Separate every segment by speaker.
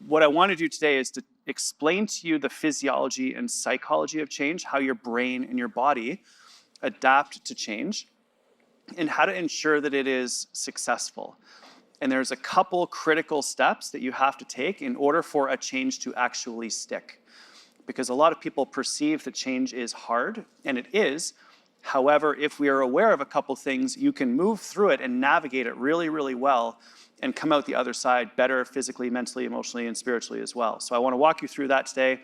Speaker 1: what I want to do today is to explain to you the physiology and psychology of change, how your brain and your body adapt to change, and how to ensure that it is successful. And there's a couple critical steps that you have to take in order for a change to actually stick. Because a lot of people perceive that change is hard, and it is. However, if we are aware of a couple things, you can move through it and navigate it really, really well and come out the other side better physically, mentally, emotionally, and spiritually as well. So I want to walk you through that today.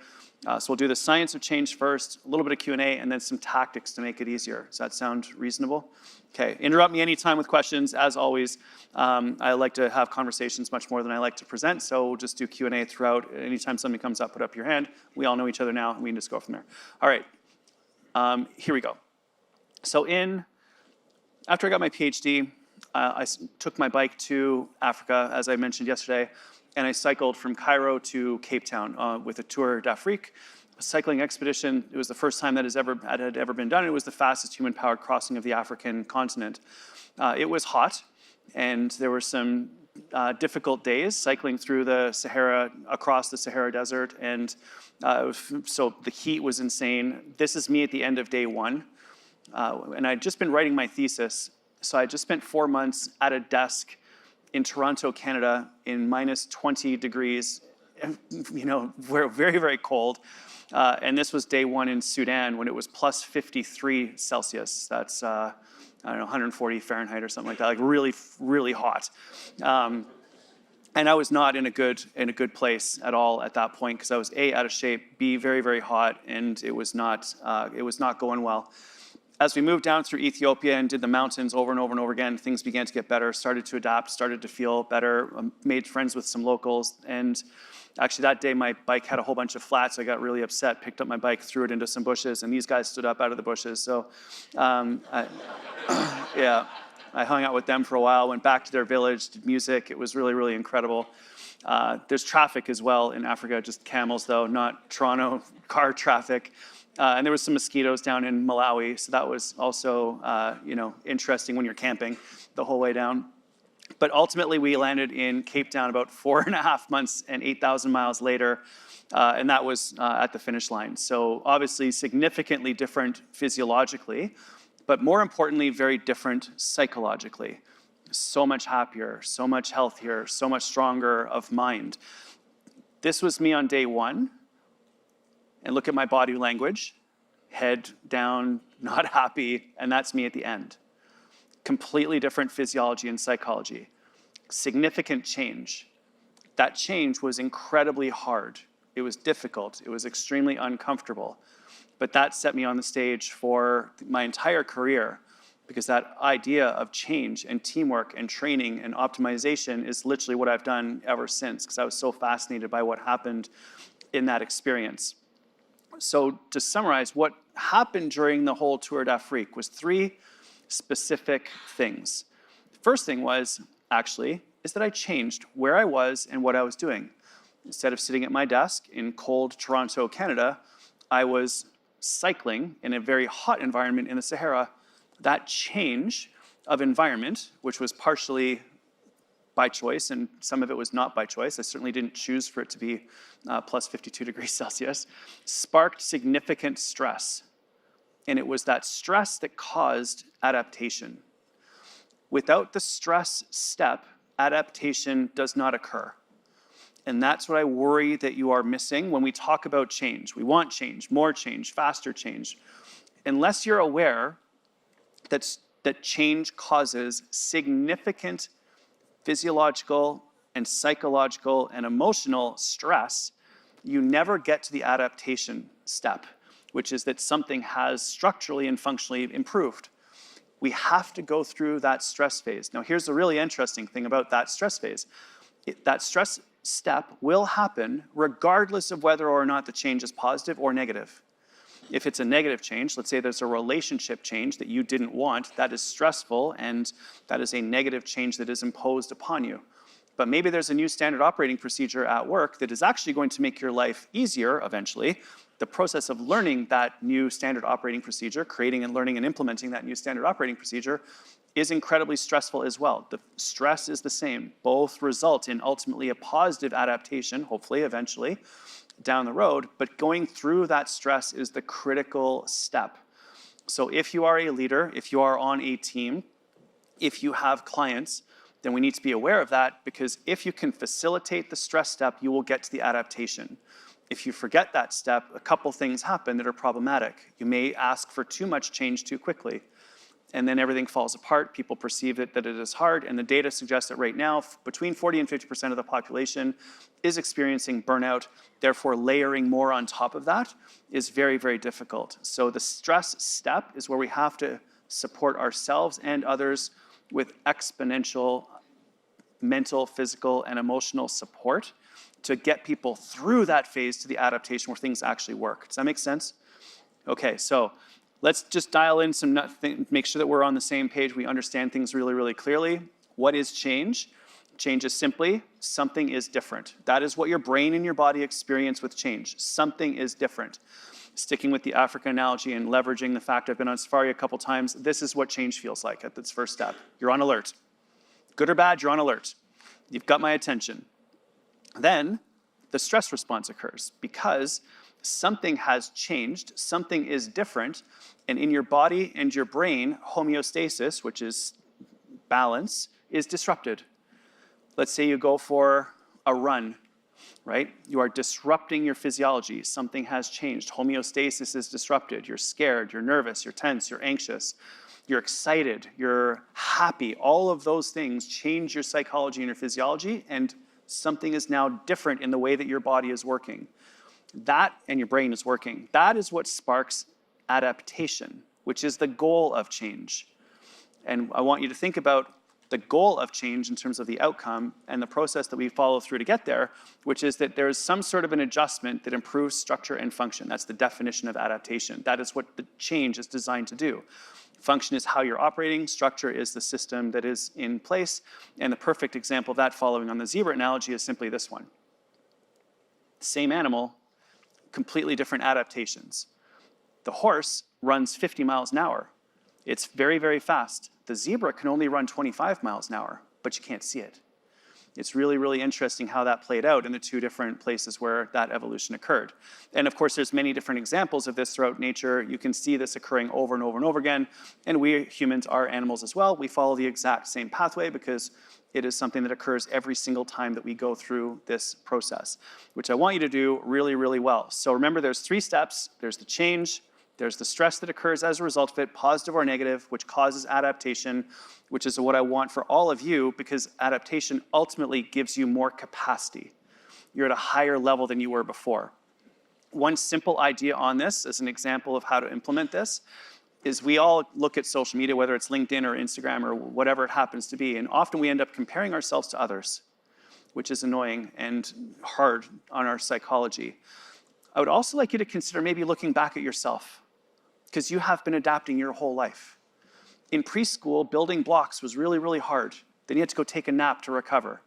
Speaker 1: So we'll do the science of change first, a little bit of Q&A, and then some tactics to make it easier. Does that sound reasonable? Okay, interrupt me anytime with questions. As always, I like to have conversations much more than I like to present, so we'll just do Q&A throughout. Anytime somebody comes up, put up your hand. We all know each other now, and we can just go from there. All right, here we go. So after I got my PhD, I took my bike to Africa, as I mentioned yesterday, and I cycled from Cairo to Cape Town with a Tour d'Afrique, a cycling expedition. It was the first time that had ever been done. It was the fastest human-powered crossing of the African continent. It was hot, and there were some difficult days cycling through the Sahara, across the Sahara Desert, and so the heat was insane. This is me at the end of day one, and I'd just been writing my thesis. So I just spent 4 months at a desk in Toronto, Canada, in minus 20 degrees, we're very, very cold. And this was day one in Sudan when it was plus 53 Celsius. That's, 140 Fahrenheit or something like that, like really, really hot. And I was not in a good place at all at that point because I was A, out of shape, B, very, very hot, and it was not going well. As we moved down through Ethiopia and did the mountains over and over and over again, things began to get better, started to adapt, started to feel better, made friends with some locals. And actually that day my bike had a whole bunch of flats. So I got really upset, picked up my bike, threw it into some bushes, and these guys stood up out of the bushes. So I hung out with them for a while, went back to their village, did music. It was really, really incredible. There's traffic as well in Africa, just camels though, not Toronto car traffic. And there was some mosquitoes down in Malawi, so that was also, interesting when you're camping the whole way down. But ultimately, we landed in Cape Town about 4.5 months and 8,000 miles later, and that was at the finish line. So obviously, significantly different physiologically, but more importantly, very different psychologically. So much happier, so much healthier, so much stronger of mind. This was me on day one. And look at my body language, head down, not happy, and that's me at the end. Completely different physiology and psychology. Significant change. That change was incredibly hard. It was difficult. It was extremely uncomfortable. But that set me on the stage for my entire career because that idea of change and teamwork and training and optimization is literally what I've done ever since because I was so fascinated by what happened in that experience. So to summarize, what happened during the whole Tour d'Afrique was 3 specific things. The first thing was, is that I changed where I was and what I was doing. Instead of sitting at my desk in cold Toronto, Canada, I was cycling in a very hot environment in the Sahara. That change of environment, which was partially by choice, and some of it was not by choice. I certainly didn't choose for it to be plus 52 degrees Celsius, sparked significant stress. And it was that stress that caused adaptation. Without the stress step, adaptation does not occur. And that's what I worry that you are missing when we talk about change. We want change, more change, faster change. Unless you're aware that change causes significant physiological and psychological and emotional stress, you never get to the adaptation step, which is that something has structurally and functionally improved. We have to go through that stress phase. Now, here's the really interesting thing about that stress phase. That stress step will happen regardless of whether or not the change is positive or negative. If it's a negative change, let's say there's a relationship change that you didn't want, that is stressful and that is a negative change that is imposed upon you. But maybe there's a new standard operating procedure at work that is actually going to make your life easier eventually. The process of learning that new standard operating procedure, creating and learning and implementing that new standard operating procedure is incredibly stressful as well. The stress is the same. Both result in ultimately a positive adaptation, hopefully, eventually, down the road. But going through that stress is the critical step. So if you are a leader, if you are on a team, if you have clients, then we need to be aware of that, because if you can facilitate the stress step, you will get to the adaptation. If you forget that step, a couple things happen that are problematic. You may ask for too much change too quickly, and then everything falls apart. People perceive that it is hard, and the data suggests that right now, between 40 and 50% of the population is experiencing burnout. Therefore, layering more on top of that is very, very difficult. So the stress step is where we have to support ourselves and others with exponential mental, physical, and emotional support to get people through that phase to the adaptation where things actually work. Does that make sense? Okay, so let's just dial in some, make sure that we're on the same page. We understand things really, really clearly. What is change? Change is simply something is different. That is what your brain and your body experience with change. Something is different. Sticking with the Africa analogy and leveraging the fact I've been on safari a couple times, this is what change feels like at this first step. You're on alert. Good or bad, you're on alert. You've got my attention. Then the stress response occurs because something has changed, something is different, and in your body and your brain, homeostasis, which is balance, is disrupted. Let's say you go for a run, right? You are disrupting your physiology. Something has changed. Homeostasis is disrupted. You're scared, you're nervous, you're tense, you're anxious, you're excited, you're happy. All of those things change your psychology and your physiology, and something is now different in the way that your body is working. That, and your brain is working. That is what sparks adaptation, which is the goal of change. And I want you to think about the goal of change in terms of the outcome and the process that we follow through to get there, which is that there is some sort of an adjustment that improves structure and function. That's the definition of adaptation. That is what the change is designed to do. Function is how you're operating. Structure is the system that is in place. And the perfect example of that, following on the zebra analogy, is simply this one. Same animal, completely different adaptations. The horse runs 50 miles an hour. It's very, very fast. The zebra can only run 25 miles an hour, but you can't see it. It's really, really interesting how that played out in the two different places where that evolution occurred. And of course, there's many different examples of this throughout nature. You can see this occurring over and over and over again. And we humans are animals as well. We follow the exact same pathway because it is something that occurs every single time that we go through this process, which I want you to do really, really well. So remember, there's 3 steps. There's the change, there's the stress that occurs as a result of it, positive or negative, which causes adaptation, which is what I want for all of you, because adaptation ultimately gives you more capacity. You're at a higher level than you were before. One simple idea on this, as an example of how to implement this, is we all look at social media, whether it's LinkedIn or Instagram or whatever it happens to be, and often we end up comparing ourselves to others, which is annoying and hard on our psychology. I would also like you to consider maybe looking back at yourself, because you have been adapting your whole life. In preschool, building blocks was really, really hard. Then you had to go take a nap to recover,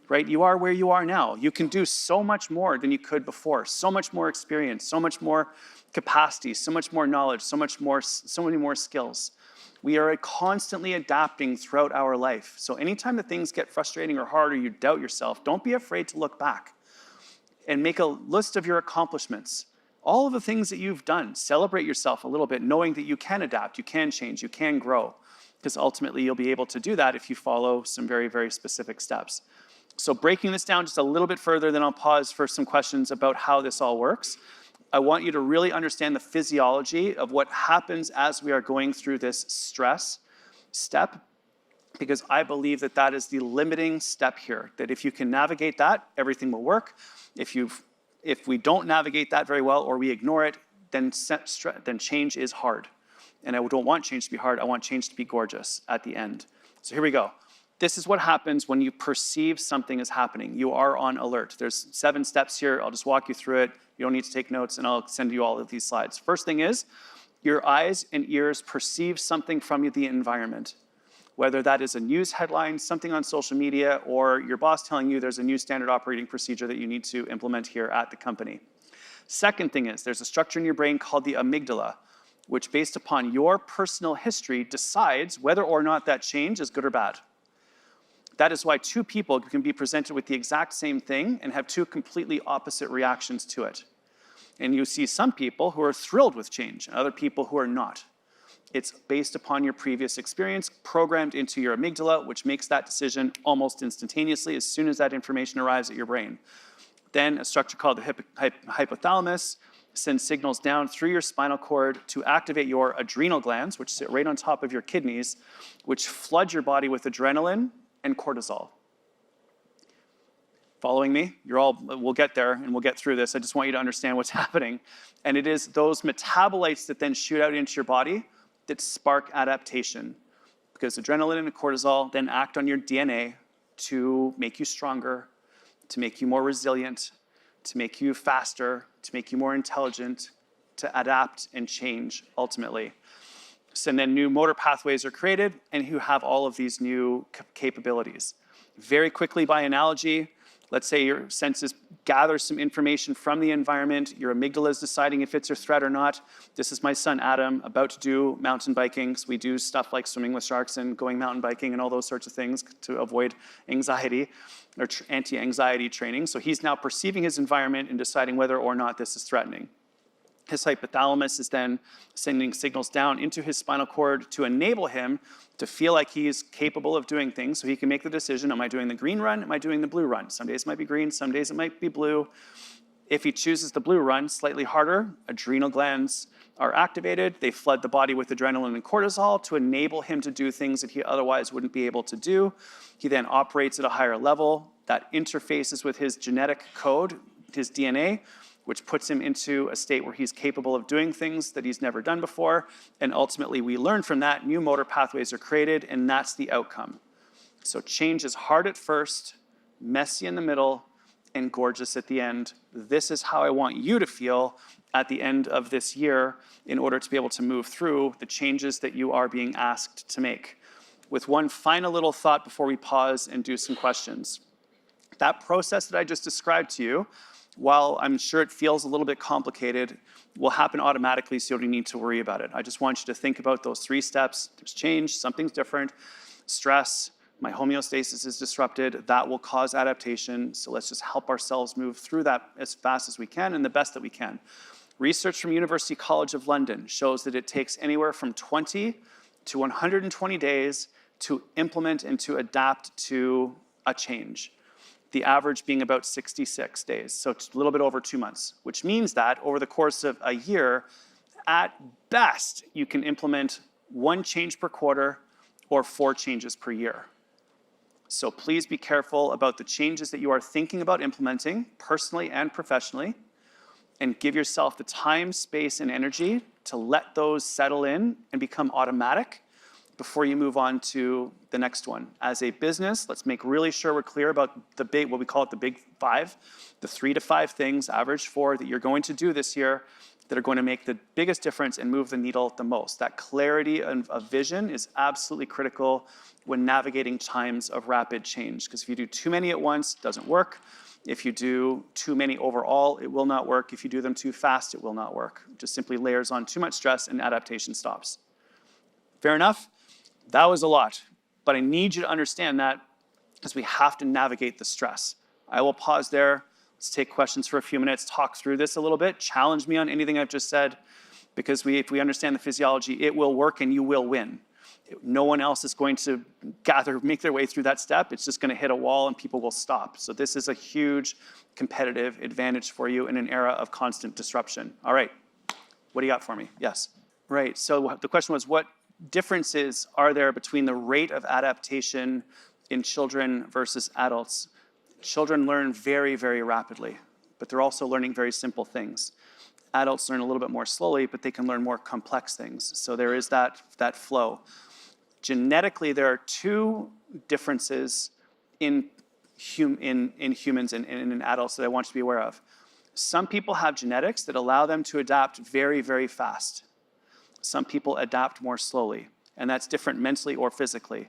Speaker 1: right? You are where you are now. You can do so much more than you could before, so much more experience, so much more capacity, so much more knowledge, so many more skills. We are constantly adapting throughout our life. So anytime that things get frustrating or hard or you doubt yourself, don't be afraid to look back and make a list of your accomplishments. All of the things that you've done, celebrate yourself a little bit, knowing that you can adapt, you can change, you can grow, because ultimately you'll be able to do that if you follow some very, very specific steps. So breaking this down just a little bit further, then I'll pause for some questions about how this all works. I want you to really understand the physiology of what happens as we are going through this stress step, because I believe that that is the limiting step here, that if you can navigate that, everything will work. If we don't navigate that very well or we ignore it, then change is hard. And I don't want change to be hard. I want change to be gorgeous at the end. So here we go. This is what happens when you perceive something is happening. You are on alert. There's 7 steps here. I'll just walk you through it. You don't need to take notes, and I'll send you all of these slides. First thing is, your eyes and ears perceive something from the environment, whether that is a news headline, something on social media, or your boss telling you there's a new standard operating procedure that you need to implement here at the company. Second thing is, there's a structure in your brain called the amygdala. which based upon your personal history decides whether or not that change is good or bad. That is why two people can be presented with the exact same thing and have two completely opposite reactions to it. And you see some people who are thrilled with change and other people who are not. It's based upon your previous experience, programmed into your amygdala, which makes that decision almost instantaneously as soon as that information arrives at your brain. Then a structure called the hypothalamus sends signals down through your spinal cord to activate your adrenal glands, which sit right on top of your kidneys, which flood your body with adrenaline and cortisol. Following me? We'll get there and we'll get through this. I just want you to understand what's happening. And it is those metabolites that then shoot out into your body that spark adaptation, because adrenaline and cortisol then act on your DNA to make you stronger, to make you more resilient, to make you faster, to make you more intelligent, to adapt and change ultimately. So then new motor pathways are created and you have all of these new capabilities. Very quickly by analogy, let's say your senses gather some information from the environment, your amygdala is deciding if it's a threat or not. This is my son Adam, about to do mountain biking. So we do stuff like swimming with sharks and going mountain biking and all those sorts of things to avoid anxiety or anti-anxiety training. So he's now perceiving his environment and deciding whether or not this is threatening. His hypothalamus is then sending signals down into his spinal cord to enable him to feel like he's capable of doing things so he can make the decision, am I doing the green run, am I doing the blue run? Some days it might be green, some days it might be blue. If he chooses the blue run, slightly harder, adrenal glands are activated. They flood the body with adrenaline and cortisol to enable him to do things that he otherwise wouldn't be able to do. He then operates at a higher level. That interfaces with his genetic code, his DNA, which puts him into a state where he's capable of doing things that he's never done before. And ultimately, we learn from that, new motor pathways are created, and that's the outcome. So change is hard at first, messy in the middle, and gorgeous at the end. This is how I want you to feel at the end of this year in order to be able to move through the changes that you are being asked to make. With one final little thought before we pause and do some questions. That process that I just described to you, while I'm sure it feels a little bit complicated, will happen automatically, so you don't need to worry about it. I just want you to think about those 3 steps. There's change, something's different, stress, my homeostasis is disrupted, that will cause adaptation, so let's just help ourselves move through that as fast as we can and the best that we can. Research from University College of London shows that it takes anywhere from 20 to 120 days to implement and to adapt to a change. The average being about 66 days, so it's a little bit over 2 months, which means that over the course of a year, at best, you can implement 1 change per quarter or 4 changes per year. So please be careful about the changes that you are thinking about implementing, personally and professionally, and give yourself the time, space, and energy to let those settle in and become automatic before you move on to the next one. As a business, let's make really sure we're clear about what we call it the big 5, the 3 to 5 things, average 4, that you're going to do this year that are going to make the biggest difference and move the needle the most. That clarity of vision is absolutely critical when navigating times of rapid change, because if you do too many at once, it doesn't work. If you do too many overall, it will not work. If you do them too fast, it will not work. It just simply layers on too much stress and adaptation stops. Fair enough? That was a lot, but I need you to understand that because we have to navigate the stress. I will pause there. Let's take questions for a few minutes, talk through this a little bit, challenge me on anything I've just said, because if we understand the physiology, it will work and you will win. No one else is going to make their way through that step. It's just going to hit a wall and people will stop. So this is a huge competitive advantage for you in an era of constant disruption. All right, what do you got for me? Yes. Right, so the question was, what differences are there between the rate of adaptation in children versus adults? Children learn very, very rapidly, but they're also learning very simple things. Adults learn a little bit more slowly, but they can learn more complex things. So there is that flow. Genetically, there are 2 differences in humans and in adults that I want you to be aware of. Some people have genetics that allow them to adapt very, very fast. Some people adapt more slowly, and that's different mentally or physically.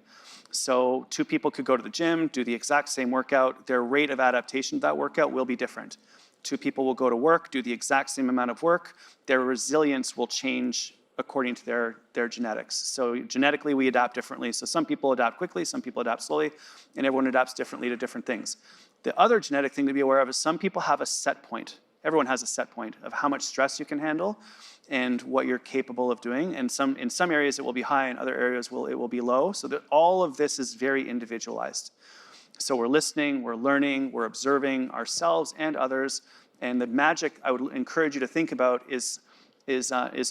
Speaker 1: So 2 people could go to the gym, do the exact same workout. Their rate of adaptation to that workout will be different. 2 people will go to work, do the exact same amount of work. Their resilience will change according to their genetics. So genetically, we adapt differently. So some people adapt quickly, some people adapt slowly, and everyone adapts differently to different things. The other genetic thing to be aware of is some people have a set point. Everyone has a set point of how much stress you can handle and what you're capable of doing. And in some areas, it will be high, in other areas, it will be low. So that all of this is very individualized. So we're listening, we're learning, we're observing ourselves and others. And the magic I would encourage you to think about is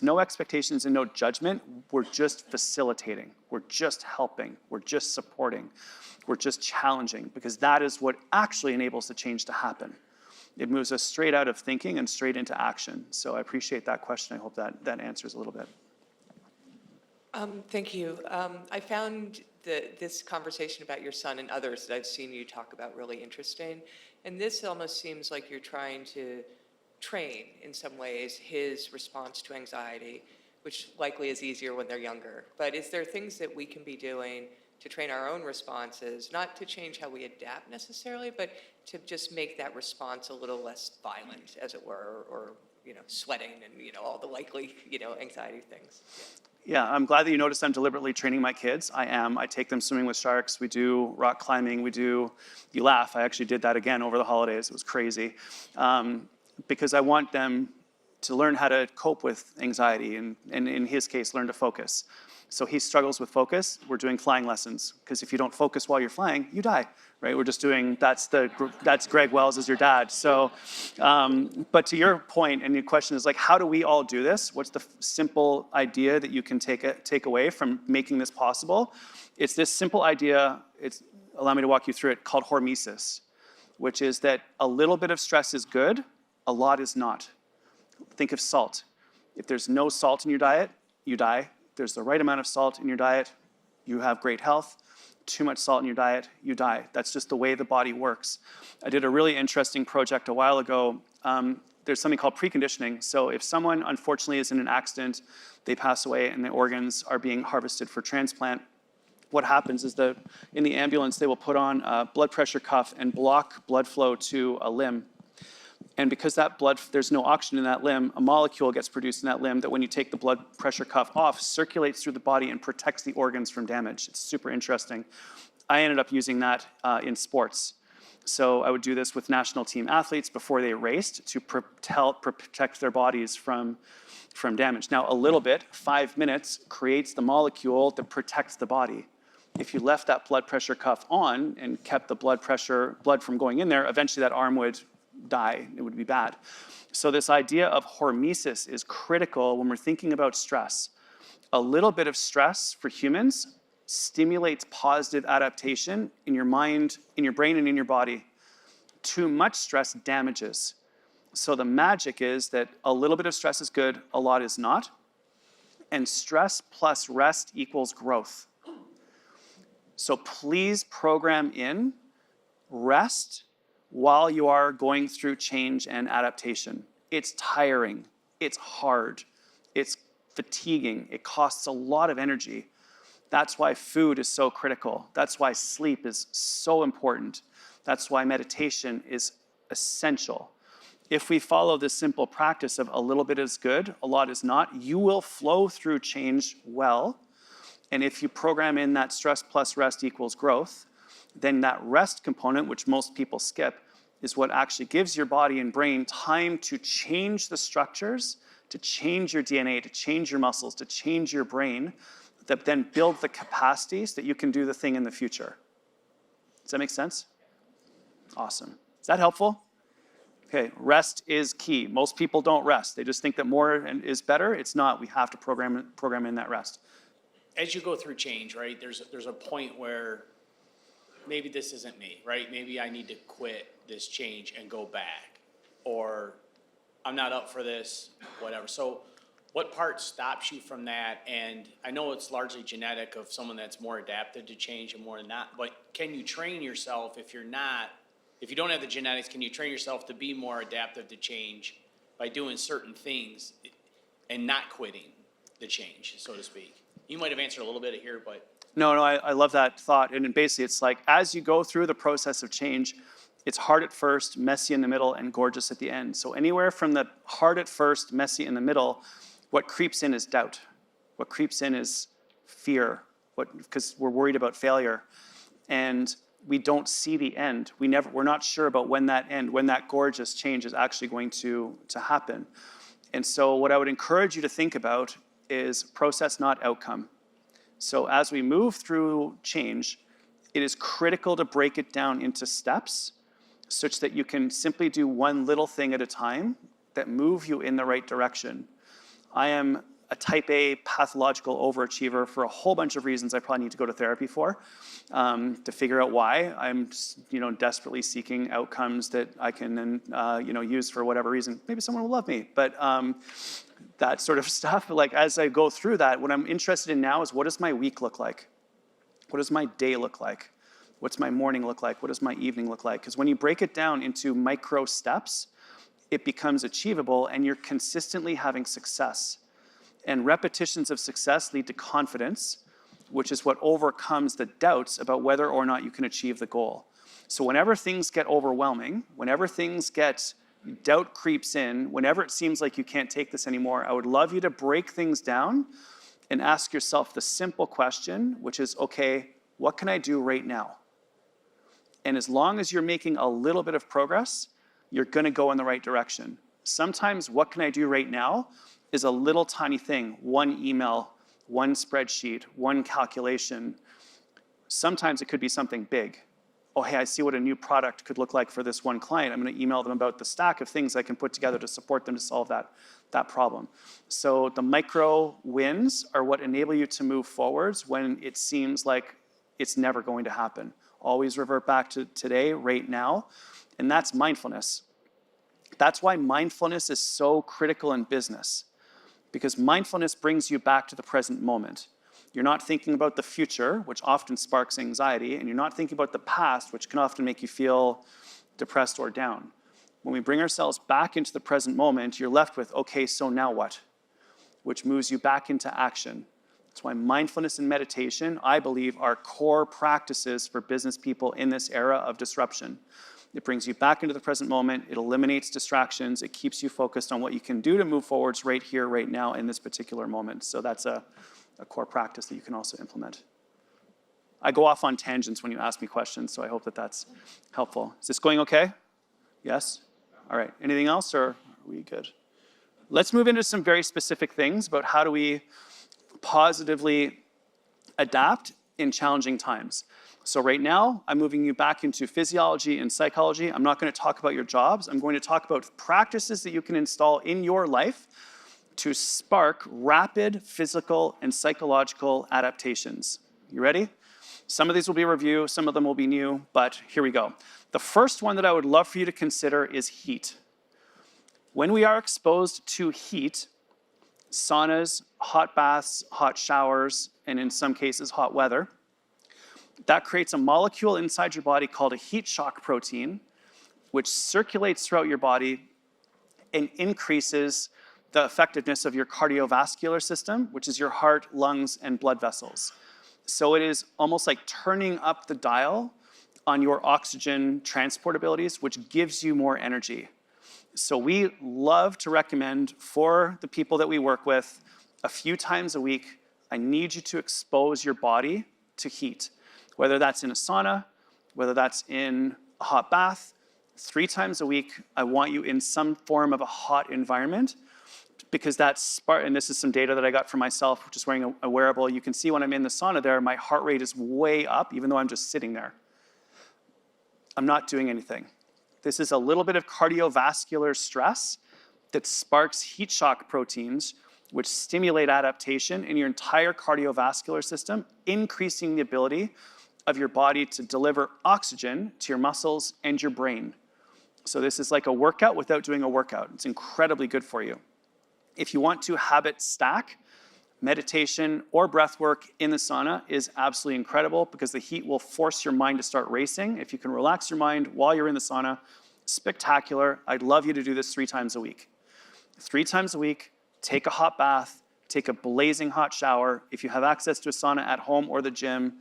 Speaker 1: no expectations and no judgment. We're just facilitating. We're just helping. We're just supporting. We're just challenging, because that is what actually enables the change to happen. It moves us straight out of thinking and straight into action. So I appreciate that question. I hope that answers a little bit.
Speaker 2: Thank you. I found this conversation about your son and others that I've seen you talk about really interesting. And this almost seems like you're trying to train, in some ways, his response to anxiety, which likely is easier when they're younger. But is there things that we can be doing to train our own responses, not to change how we adapt necessarily, but to just make that response a little less violent, as it were, or sweating and all the likely anxiety things?
Speaker 1: Yeah, I'm glad that you noticed I'm deliberately training my kids. I am. I take them swimming with sharks. We do rock climbing. You laugh. I actually did that again over the holidays. It was crazy. Because I want them to learn how to cope with anxiety and in his case, learn to focus. So he struggles with focus. We're doing flying lessons, because if you don't focus while you're flying, you die, right? We're just doing, that's Greg Wells as your dad. So, but to your point, and your question is like, how do we all do this? What's the simple idea that you can take away from making this possible? It's this simple idea, allow me to walk you through it, called hormesis, which is that a little bit of stress is good, a lot is not. Think of salt. If there's no salt in your diet, you die. If there's the right amount of salt in your diet, you have great health. Too much salt in your diet, you die. That's just the way the body works. I did a really interesting project a while ago. There's something called preconditioning. So if someone, unfortunately, is in an accident, they pass away and the organs are being harvested for transplant, what happens is that in the ambulance, they will put on a blood pressure cuff and block blood flow to a limb. And because there's no oxygen in that limb, a molecule gets produced in that limb that when you take the blood pressure cuff off, circulates through the body and protects the organs from damage. It's super interesting. I ended up using that in sports. So I would do this with national team athletes before they raced to protect their bodies from damage. Now, a little bit, 5 minutes, creates the molecule that protects the body. If you left that blood pressure cuff on and kept the blood from going in there, eventually that arm would die. It would be bad. So this idea of hormesis is critical when we're thinking about stress. A little bit of stress for humans stimulates positive adaptation in your mind, in your brain, and in your body. Too much stress damages. So the magic is that a little bit of stress is good, a lot is not. And stress plus rest equals growth. So please program in rest while you are going through change and adaptation. It's tiring, it's hard, it's fatiguing, it costs a lot of energy. That's why food is so critical. That's why sleep is so important. That's why meditation is essential. If we follow this simple practice of a little bit is good, a lot is not, you will flow through change well. And if you program in that stress plus rest equals growth, then that rest component, which most people skip, is what actually gives your body and brain time to change the structures, to change your DNA, to change your muscles, to change your brain, that then build the capacities that you can do the thing in the future. Does that make sense? Awesome. Is that helpful? Okay, rest is key. Most people don't rest. They just think that more is better. It's not. We have to program in that rest.
Speaker 3: As you go through change, right, there's a point where maybe this isn't me, right? Maybe I need to quit this change and go back, or I'm not up for this, whatever. So what part stops you from that? And I know it's largely genetic of someone that's more adapted to change and more than not, but can you train yourself if you don't have the genetics, can you train yourself to be more adaptive to change by doing certain things and not quitting the change, so to speak? You might have answered a little bit here, but.
Speaker 1: No, I love that thought. And basically, it's like, as you go through the process of change, it's hard at first, messy in the middle, and gorgeous at the end. So anywhere from the hard at first, messy in the middle, what creeps in is doubt. What creeps in is fear, because we're worried about failure. And we don't see the end. We're not sure about when that gorgeous change is actually going to happen. And so what I would encourage you to think about is process, not outcome. So as we move through change, it is critical to break it down into steps such that you can simply do one little thing at a time that move you in the right direction. I am a type A pathological overachiever for a whole bunch of reasons I probably need to go to therapy for, to figure out why. I'm desperately seeking outcomes that I can use for whatever reason. Maybe someone will love me, but that sort of stuff. Like as I go through that, what I'm interested in now is what does my week look like? What does my day look like? What's my morning look like? What does my evening look like? Because when you break it down into micro steps, it becomes achievable and you're consistently having success. And repetitions of success lead to confidence, which is what overcomes the doubts about whether or not you can achieve the goal. So whenever things get overwhelming, whenever doubt creeps in, whenever it seems like you can't take this anymore, I would love you to break things down and ask yourself the simple question, which is, okay, what can I do right now? And as long as you're making a little bit of progress, you're going to go in the right direction. Sometimes what can I do right now is a little tiny thing, one email, one spreadsheet, one calculation. Sometimes it could be something big. Oh, hey, I see what a new product could look like for this one client. I'm going to email them about the stack of things I can put together to support them to solve that problem. So the micro wins are what enable you to move forwards when it seems like it's never going to happen. Always revert back to today, right now, and that's mindfulness. That's why mindfulness is so critical in business, because mindfulness brings you back to the present moment. You're not thinking about the future, which often sparks anxiety, and you're not thinking about the past, which can often make you feel depressed or down. When we bring ourselves back into the present moment, you're left with, okay, so now what? Which moves you back into action. That's why mindfulness and meditation, I believe, are core practices for business people in this era of disruption. It brings you back into the present moment. It eliminates distractions. It keeps you focused on what you can do to move forwards right here, right now, in this particular moment. So that's a core practice that you can also implement. I go off on tangents when you ask me questions, so I hope that that's helpful. Is this going okay? Yes? All right. Anything else, or are we good? Let's move into some very specific things about how do we positively adapt in challenging times. So right now, I'm moving you back into physiology and psychology. I'm not going to talk about your jobs. I'm going to talk about practices that you can install in your life to spark rapid physical and psychological adaptations. You ready? Some of these will be review, some of them will be new, but here we go. The first one that I would love for you to consider is heat. When we are exposed to heat, saunas, hot baths, hot showers, and in some cases, hot weather, that creates a molecule inside your body called a heat shock protein, which circulates throughout your body and increases the effectiveness of your cardiovascular system, which is your heart, lungs, and blood vessels. So it is almost like turning up the dial on your oxygen transport abilities, which gives you more energy. So we love to recommend for the people that we work with, a few times a week, I need you to expose your body to heat. Whether that's in a sauna, whether that's in a hot bath, 3 times a week, I want you in some form of a hot environment, because that's, and this is some data that I got for myself, just wearing a wearable. You can see when I'm in the sauna there, my heart rate is way up, even though I'm just sitting there. I'm not doing anything. This is a little bit of cardiovascular stress that sparks heat shock proteins, which stimulate adaptation in your entire cardiovascular system, increasing the ability of your body to deliver oxygen to your muscles and your brain. So this is like a workout without doing a workout. It's incredibly good for you. If you want to habit stack, meditation or breath work in the sauna is absolutely incredible, because the heat will force your mind to start racing. If you can relax your mind while you're in the sauna, spectacular. I'd love you to do this 3 times a week. 3 times a week, take a hot bath, take a blazing hot shower. If you have access to a sauna at home or the gym,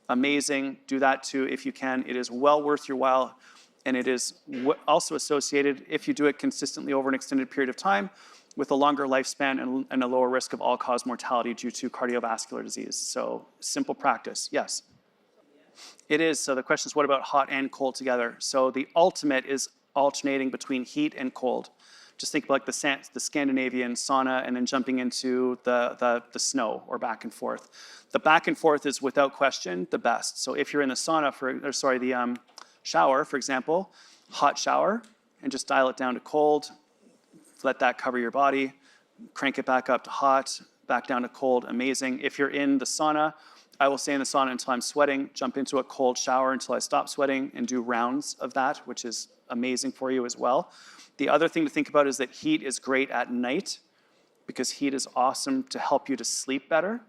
Speaker 1: amazing. Do that too if you can. It is well worth your while, and it is also associated, if you do it consistently over an extended period of time, with a longer lifespan and a lower risk of all-cause mortality due to cardiovascular disease. So simple practice, yes. It is, so the question is what about hot and cold together? So the ultimate is alternating between heat and cold. Just think about like the Scandinavian sauna and then jumping into the snow or back and forth. The back and forth is without question the best. So if you're in the sauna, the shower, for example, hot shower, and just dial it down to cold, let that cover your body, crank it back up to hot, back down to cold, amazing. If you're in the sauna, I will stay in the sauna until I'm sweating, jump into a cold shower until I stop sweating, and do rounds of that, which is amazing for you as well. The other thing to think about is that heat is great at night because heat is awesome to help you to sleep better,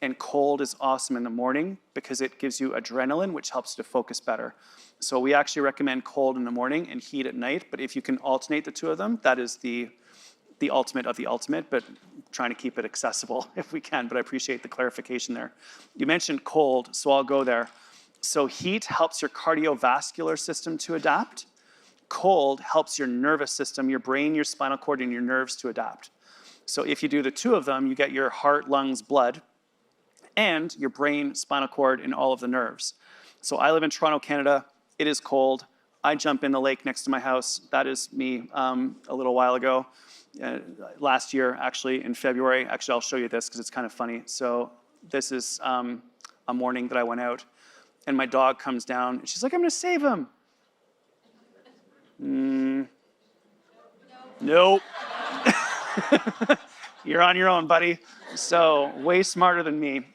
Speaker 1: and cold is awesome in the morning because it gives you adrenaline, which helps you to focus better. So we actually recommend cold in the morning and heat at night, but if you can alternate the two of them, that is the ultimate of the ultimate, but trying to keep it accessible if we can, but I appreciate the clarification there. You mentioned cold, so I'll go there. So heat helps your cardiovascular system to adapt. Cold helps your nervous system, your brain, your spinal cord, and your nerves to adapt. So if you do the two of them, you get your heart, lungs, blood, and your brain, spinal cord, and all of the nerves. So I live in Toronto, Canada. It is cold. I jump in the lake next to my house. That is me a little while ago. Last year, actually, in February. Actually, I'll show you this because it's kind of funny. So this is a morning that I went out, and my dog comes down, and she's like, I'm going to save him. Nope. You're on your own, buddy. So way smarter than me.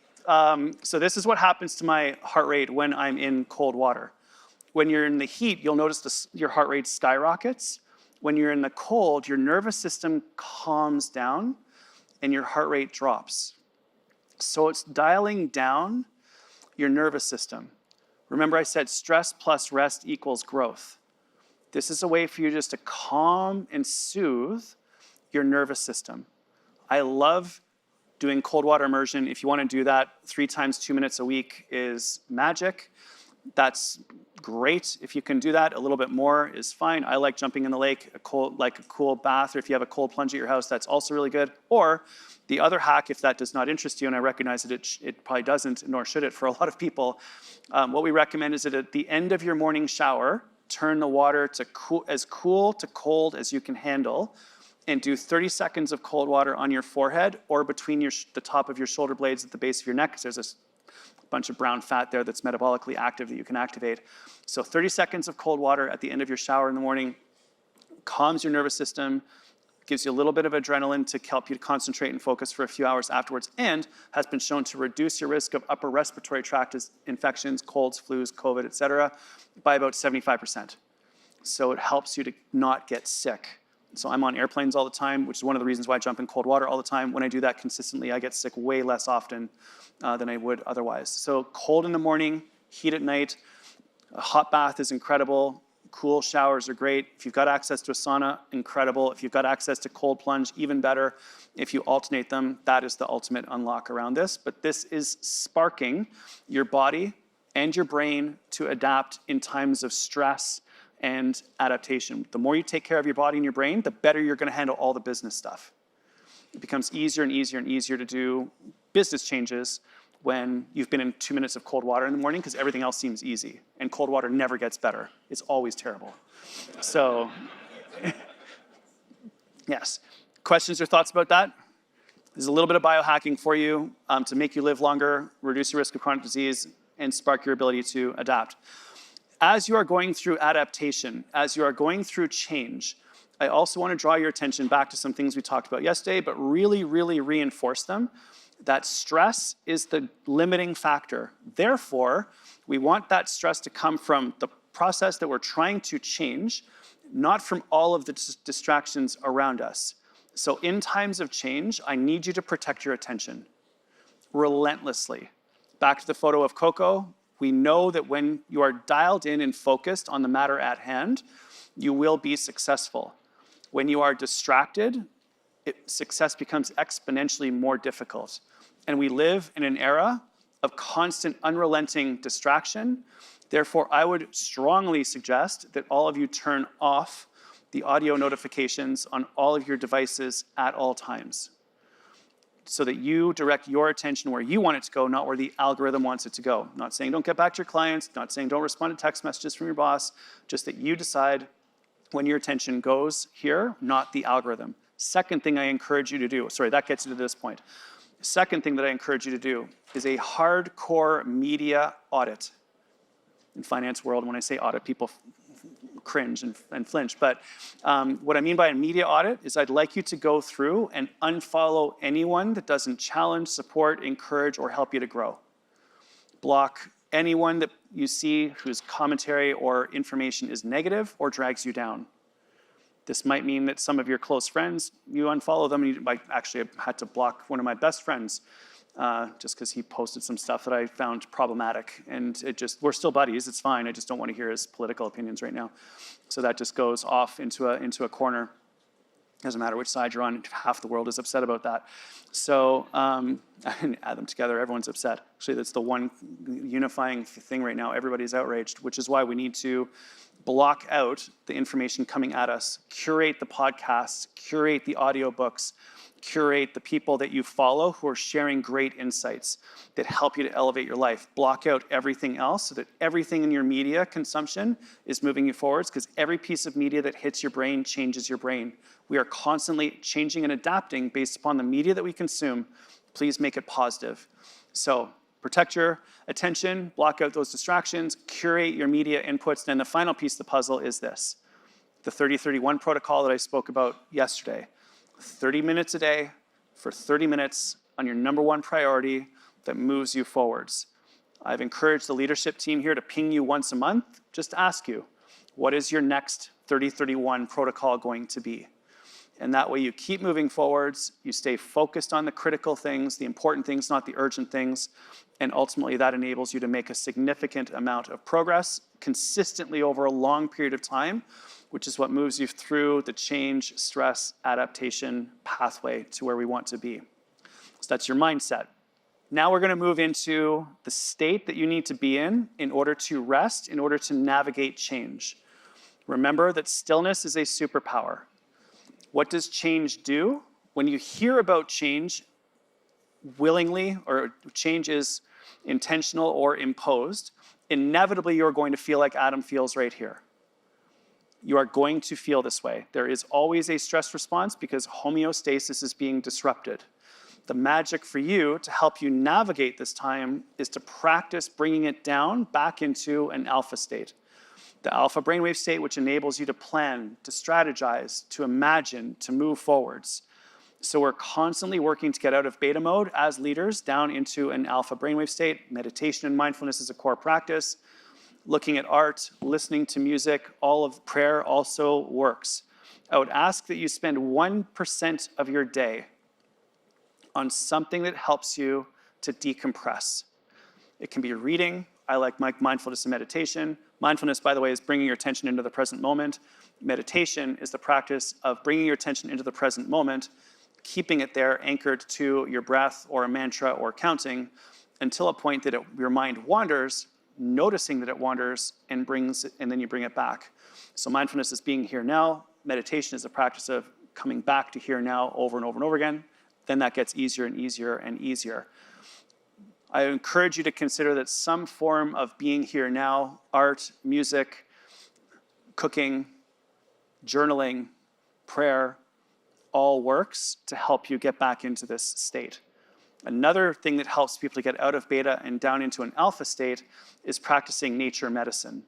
Speaker 1: So this is what happens to my heart rate when I'm in cold water. When you're in the heat, you'll notice your heart rate skyrockets. When you're in the cold, your nervous system calms down and your heart rate drops. So it's dialing down your nervous system. Remember I said stress plus rest equals growth. This is a way for you just to calm and soothe your nervous system. I love doing cold water immersion. If you want to do that, 3 times 2 minutes a week is magic. That's great. If you can do that, a little bit more is fine. I like jumping in the lake, a cool bath, or if you have a cold plunge at your house, that's also really good. Or the other hack, if that does not interest you, and I recognize that it probably doesn't, nor should it for a lot of people, what we recommend is that at the end of your morning shower, turn the water to as cool to cold as you can handle, and do 30 seconds of cold water on your forehead or between the top of your shoulder blades at the base of your neck, because there's a bunch of brown fat there that's metabolically active that you can activate. So 30 seconds of cold water at the end of your shower in the morning calms your nervous system, gives you a little bit of adrenaline to help you to concentrate and focus for a few hours afterwards, and has been shown to reduce your risk of upper respiratory tract infections, colds, flus, COVID, et cetera, by about 75%. So it helps you to not get sick. So I'm on airplanes all the time, which is one of the reasons why I jump in cold water all the time. When I do that consistently, I get sick way less often than I would otherwise. So cold in the morning, heat at night. A hot bath is incredible. Cool showers are great. If you've got access to a sauna, incredible. If you've got access to cold plunge, even better. If you alternate them, that is the ultimate unlock around this. But this is sparking your body and your brain to adapt in times of stress and adaptation. The more you take care of your body and your brain, the better you're going to handle all the business stuff. It becomes easier and easier and easier to do business changes when you've been in 2 minutes of cold water in the morning because everything else seems easy. And cold water never gets better. It's always terrible. So, yes. Questions or thoughts about that? There's a little bit of biohacking for you to make you live longer, reduce your risk of chronic disease, and spark your ability to adapt. As you are going through adaptation, as you are going through change, I also want to draw your attention back to some things we talked about yesterday, but really, really reinforce them, that stress is the limiting factor. Therefore, we want that stress to come from the process that we're trying to change, not from all of the distractions around us. So in times of change, I need you to protect your attention relentlessly. Back to the photo of Coco. We know that when you are dialed in and focused on the matter at hand, you will be successful. When you are distracted, success becomes exponentially more difficult. And we live in an era of constant, unrelenting distraction. Therefore, I would strongly suggest that all of you turn off the audio notifications on all of your devices at all times, so that you direct your attention where you want it to go, not where the algorithm wants it to go. Not saying don't get back to your clients, not saying don't respond to text messages from your boss, just that you decide when your attention goes here, not the algorithm. Second thing I encourage you to do, sorry, that gets you to this point. Second thing that I encourage you to do is a hardcore media audit. In finance world, when I say audit, people cringe and flinch. But what I mean by a media audit is I'd like you to go through and unfollow anyone that doesn't challenge, support, encourage, or help you to grow. Block anyone that you see whose commentary or information is negative or drags you down. This might mean that some of your close friends, you unfollow them. I actually had to block one of my best friends just because he posted some stuff that I found problematic. And we're still buddies, it's fine. I just don't want to hear his political opinions right now. So that just goes off into a corner. Doesn't matter which side you're on, half the world is upset about that. So I didn't add them together, everyone's upset. Actually, that's the one unifying thing right now. Everybody's outraged, which is why we need to block out the information coming at us, curate the podcasts, curate the audiobooks, curate the people that you follow who are sharing great insights that help you to elevate your life. Block out everything else so that everything in your media consumption is moving you forwards, because every piece of media that hits your brain changes your brain. We are constantly changing and adapting based upon the media that we consume. Please make it positive. So protect your attention, block out those distractions, curate your media inputs. Then the final piece of the puzzle is this, the 30-31 protocol that I spoke about yesterday. 30 minutes a day for 30 minutes on your number one priority that moves you forwards. I've encouraged the leadership team here to ping you once a month, just to ask you, what is your next 30-31 protocol going to be? And that way you keep moving forwards, you stay focused on the critical things, the important things, not the urgent things, and ultimately that enables you to make a significant amount of progress consistently over a long period of time, which is what moves you through the change, stress, adaptation pathway to where we want to be. So that's your mindset. Now we're going to move into the state that you need to be in order to rest, in order to navigate change. Remember that stillness is a superpower. What does change do? When you hear about change willingly, or change is intentional or imposed, inevitably you're going to feel like Adam feels right here. You are going to feel this way. There is always a stress response because homeostasis is being disrupted. The magic for you to help you navigate this time is to practice bringing it down back into an alpha state. The alpha brainwave state, which enables you to plan, to strategize, to imagine, to move forwards. So we're constantly working to get out of beta mode as leaders down into an alpha brainwave state. Meditation and mindfulness is a core practice. Looking at art, listening to music, all of prayer also works. I would ask that you spend 1% of your day on something that helps you to decompress. It can be reading. I like mindfulness and meditation. Mindfulness, by the way, is bringing your attention into the present moment. Meditation is the practice of bringing your attention into the present moment, keeping it there anchored to your breath or a mantra or counting until a point that your mind wanders, noticing that it wanders and then you bring it back. So mindfulness is being here now. Meditation is a practice of coming back to here now over and over and over again. Then that gets easier and easier and easier. I encourage you to consider that some form of being here now, art, music, cooking, journaling, prayer, all works to help you get back into this state. Another thing that helps people to get out of beta and down into an alpha state is practicing nature medicine.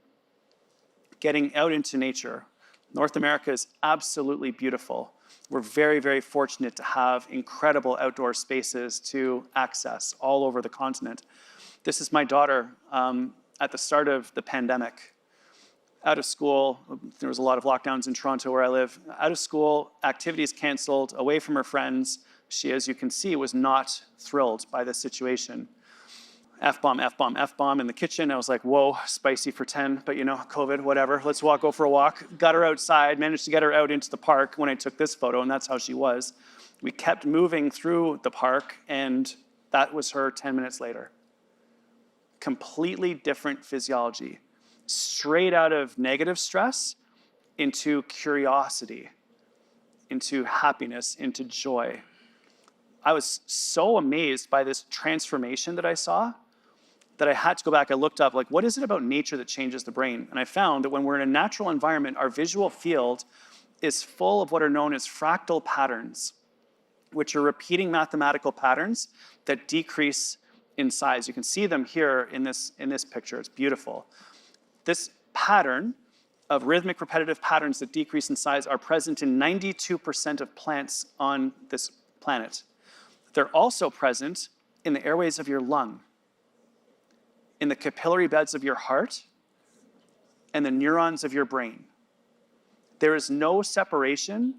Speaker 1: Getting out into nature. North America is absolutely beautiful. We're very, very fortunate to have incredible outdoor spaces to access all over the continent. This is my daughter at the start of the pandemic. Out of school, there was a lot of lockdowns in Toronto where I live. Out of school, activities canceled, away from her friends. She, as you can see, was not thrilled by this situation. F-bomb, F-bomb, F-bomb in the kitchen. I was like, whoa, spicy for 10, but COVID, whatever. Let's go for a walk. Got her outside, managed to get her out into the park when I took this photo, and that's how she was. We kept moving through the park, and that was her 10 minutes later. Completely different physiology. Straight out of negative stress into curiosity, into happiness, into joy. I was so amazed by this transformation that I saw that I had to go back. I looked up, like, what is it about nature that changes the brain? And I found that when we're in a natural environment, our visual field is full of what are known as fractal patterns, which are repeating mathematical patterns that decrease in size. You can see them here in this picture. It's beautiful. This pattern of rhythmic repetitive patterns that decrease in size are present in 92% of plants on this planet. They're also present in the airways of your lung, in the capillary beds of your heart, and the neurons of your brain. There is no separation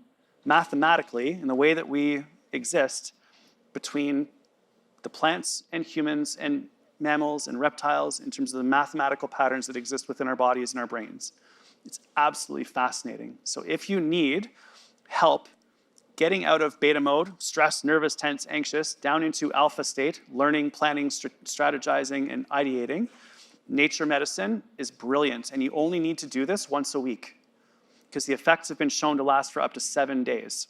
Speaker 1: mathematically in the way that we exist between the plants and humans and mammals and reptiles in terms of the mathematical patterns that exist within our bodies and our brains. It's absolutely fascinating. So if you need help getting out of beta mode, stressed, nervous, tense, anxious, down into alpha state, learning, planning, strategizing, and ideating, nature medicine is brilliant. And you only need to do this once a week because the effects have been shown to last for up to 7 days.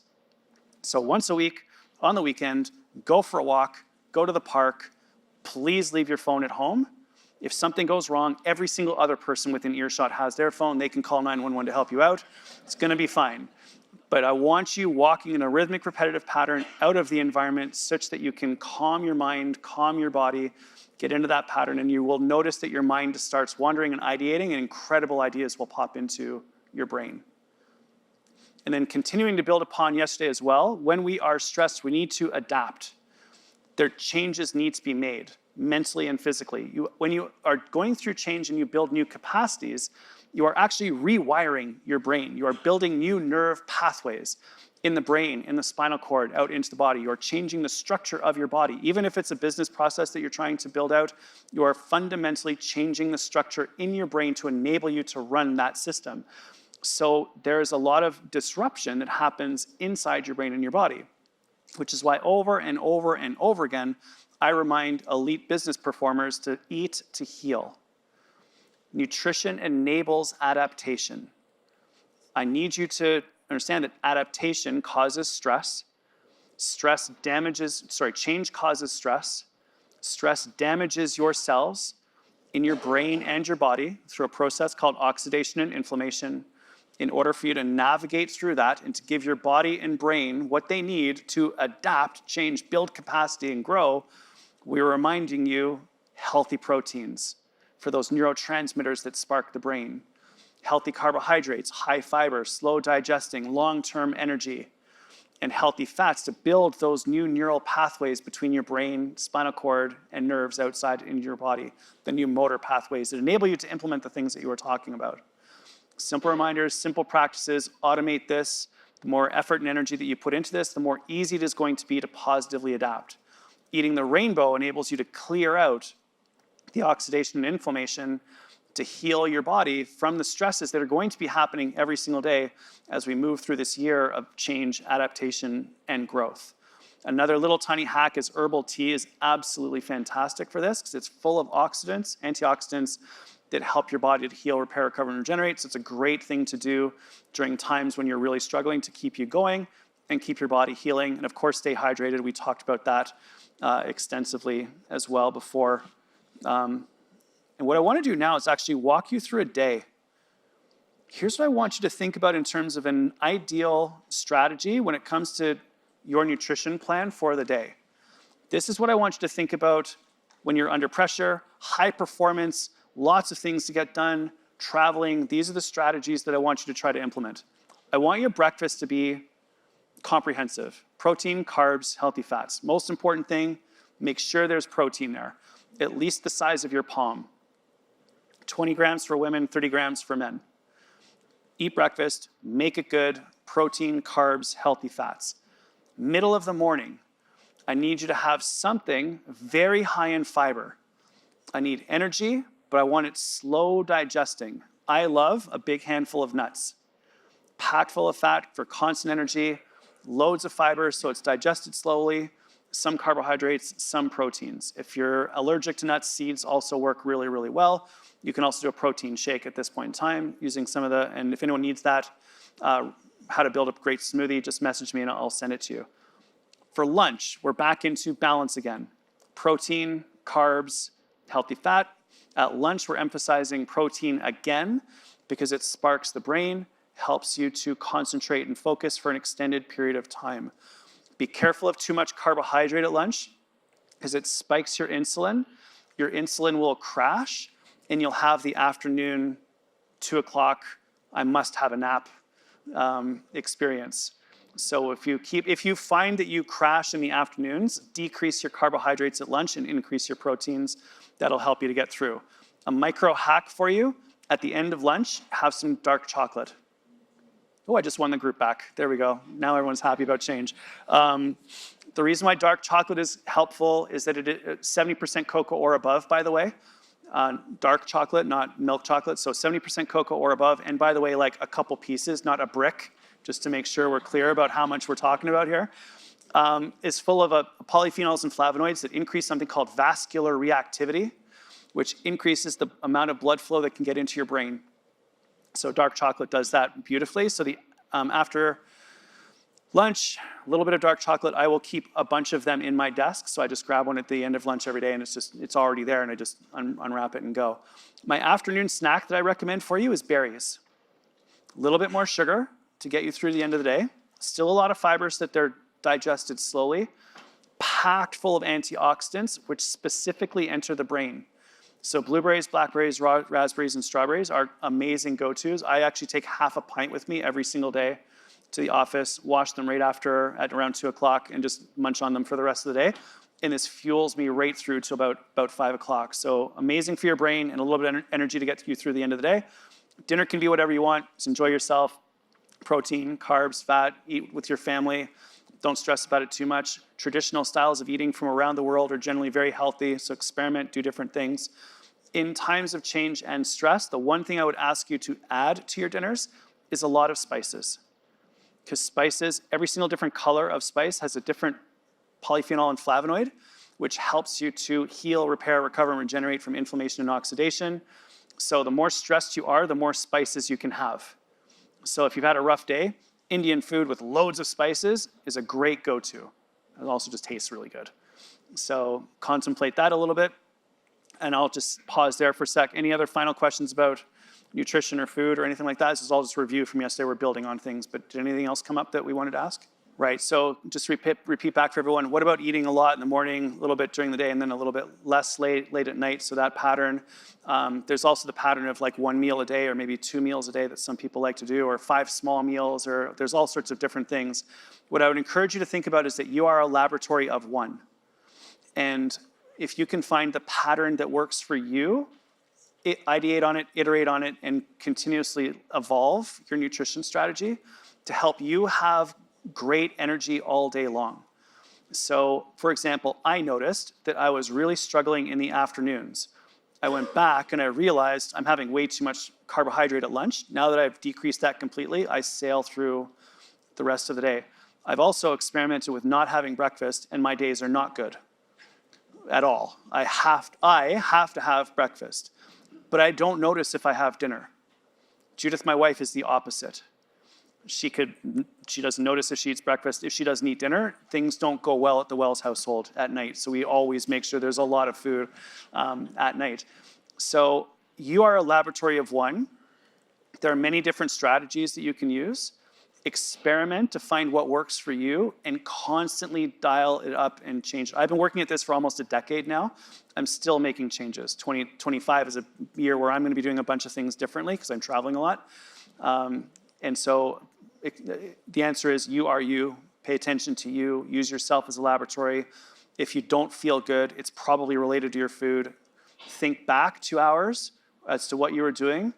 Speaker 1: So once a week, on the weekend, go for a walk, go to the park. Please leave your phone at home. If something goes wrong, every single other person within earshot has their phone. They can call 911 to help you out. It's going to be fine. But I want you walking in a rhythmic, repetitive pattern out of the environment such that you can calm your mind, calm your body, get into that pattern, and you will notice that your mind starts wandering and ideating, and incredible ideas will pop into your brain. And then continuing to build upon yesterday as well, when we are stressed, we need to adapt. There changes need to be made, mentally and physically. When you are going through change and you build new capacities, you are actually rewiring your brain. You are building new nerve pathways in the brain, in the spinal cord, out into the body. You are changing the structure of your body. Even if it's a business process that you're trying to build out, you are fundamentally changing the structure in your brain to enable you to run that system. So there's a lot of disruption that happens inside your brain and your body, which is why over and over and over again, I remind elite business performers to eat to heal. Nutrition enables adaptation. I need you to understand that adaptation causes stress. Change causes stress. Stress damages your cells in your brain and your body through a process called oxidation and inflammation. In order for you to navigate through that and to give your body and brain what they need to adapt, change, build capacity, and grow, we're reminding you healthy proteins for those neurotransmitters that spark the brain. Healthy carbohydrates, high fiber, slow digesting, long-term energy, and healthy fats to build those new neural pathways between your brain, spinal cord, and nerves outside in your body, the new motor pathways that enable you to implement the things that you were talking about. Simple reminders, simple practices, automate this. The more effort and energy that you put into this, the more easy it is going to be to positively adapt. Eating the rainbow enables you to clear out the oxidation and inflammation to heal your body from the stresses that are going to be happening every single day as we move through this year of change, adaptation, and growth. Another little tiny hack is herbal tea is absolutely fantastic for this because it's full of oxidants, antioxidants that help your body to heal, repair, recover, and regenerate. So it's a great thing to do during times when you're really struggling to keep you going and keep your body healing. And of course, stay hydrated. We talked about that extensively as well before. And what I want to do now is actually walk you through a day. Here's what I want you to think about in terms of an ideal strategy when it comes to your nutrition plan for the day. This is what I want you to think about when you're under pressure, high performance, lots of things to get done, traveling. These are the strategies that I want you to try to implement. I want your breakfast to be comprehensive. Protein, carbs, healthy fats. Most important thing, make sure there's protein there. At least the size of your palm. 20 grams for women, 30 grams for men. Eat breakfast, make it good, protein, carbs, healthy fats. Middle of the morning, I need you to have something very high in fiber. I need energy, but I want it slow digesting. I love a big handful of nuts. Packed full of fat for constant energy, loads of fiber so it's digested slowly, some carbohydrates, some proteins. If you're allergic to nuts, seeds also work really, really well. You can also do a protein shake at this point in time using some of the, and if anyone needs that, how to build a great smoothie, just message me and I'll send it to you. For lunch, we're back into balance again. Protein, carbs, healthy fat. At lunch, we're emphasizing protein again because it sparks the brain, helps you to concentrate and focus for an extended period of time. Be careful of too much carbohydrate at lunch because it spikes your insulin. Your insulin will crash and you'll have the afternoon 2 o'clock, I must have a nap experience. So if you find that you crash in the afternoons, decrease your carbohydrates at lunch and increase your proteins. That'll help you to get through. A micro hack for you, at the end of lunch, have some dark chocolate. Oh, I just won the group back. There we go. Now everyone's happy about change. The reason why dark chocolate is helpful is that it is 70% cocoa or above, by the way. Dark chocolate, not milk chocolate, so 70% cocoa or above. And by the way, like a couple pieces, not a brick, just to make sure we're clear about how much we're talking about here, is full of polyphenols and flavonoids that increase something called vascular reactivity, which increases the amount of blood flow that can get into your brain. So dark chocolate does that beautifully. So after lunch, a little bit of dark chocolate. I will keep a bunch of them in my desk. So I just grab one at the end of lunch every day and it's already there and I just unwrap it and go. My afternoon snack that I recommend for you is berries. A little bit more sugar to get you through the end of the day. Still a lot of fibers that they're digested slowly. Packed full of antioxidants, which specifically enter the brain. So blueberries, blackberries, raspberries, and strawberries are amazing go-tos. I actually take half a pint with me every single day to the office, wash them right after at around 2 o'clock, and just munch on them for the rest of the day. And this fuels me right through to about 5 o'clock. So amazing for your brain and a little bit of energy to get you through the end of the day. Dinner can be whatever you want. Just enjoy yourself. Protein, carbs, fat, eat with your family. Don't stress about it too much. Traditional styles of eating from around the world are generally very healthy, so experiment, do different things. In times of change and stress, the one thing I would ask you to add to your dinners is a lot of spices. Because spices, every single different color of spice has a different polyphenol and flavonoid, which helps you to heal, repair, recover, and regenerate from inflammation and oxidation. So the more stressed you are, the more spices you can have. So if you've had a rough day, Indian food with loads of spices is a great go-to. It also just tastes really good. So contemplate that a little bit. And I'll just pause there for a sec. Any other final questions about nutrition or food or anything like that? This is all just review from yesterday. We're building on things. But did anything else come up that we wanted to ask? Right, so just repeat back for everyone. What about eating a lot in the morning, a little bit during the day, and then a little bit less late at night? So that pattern. There's also the pattern of like 1 meal a day or maybe 2 meals a day that some people like to do, or 5 small meals, or there's all sorts of different things. What I would encourage you to think about is that you are a laboratory of one. And if you can find the pattern that works for you, ideate on it, iterate on it, and continuously evolve your nutrition strategy to help you have great energy all day long. So, for example, I noticed that I was really struggling in the afternoons. I went back and I realized I'm having way too much carbohydrate at lunch. Now that I've decreased that completely, I sail through the rest of the day. I've also experimented with not having breakfast, and my days are not good at all. I have to have breakfast, but I don't notice if I have dinner. Judith, my wife, is the opposite. She doesn't notice if she eats breakfast. If she doesn't eat dinner, things don't go well at the Wells household at night. So we always make sure there's a lot of food at night. So you are a laboratory of one. There are many different strategies that you can use. Experiment to find what works for you and constantly dial it up and change. I've been working at this for almost a decade now. I'm still making changes. 2025 is a year where I'm going to be doing a bunch of things differently because I'm traveling a lot. And so the answer is you are you. Pay attention to you. Use yourself as a laboratory. If you don't feel good, it's probably related to your food. Think back 2 hours as to what you were doing,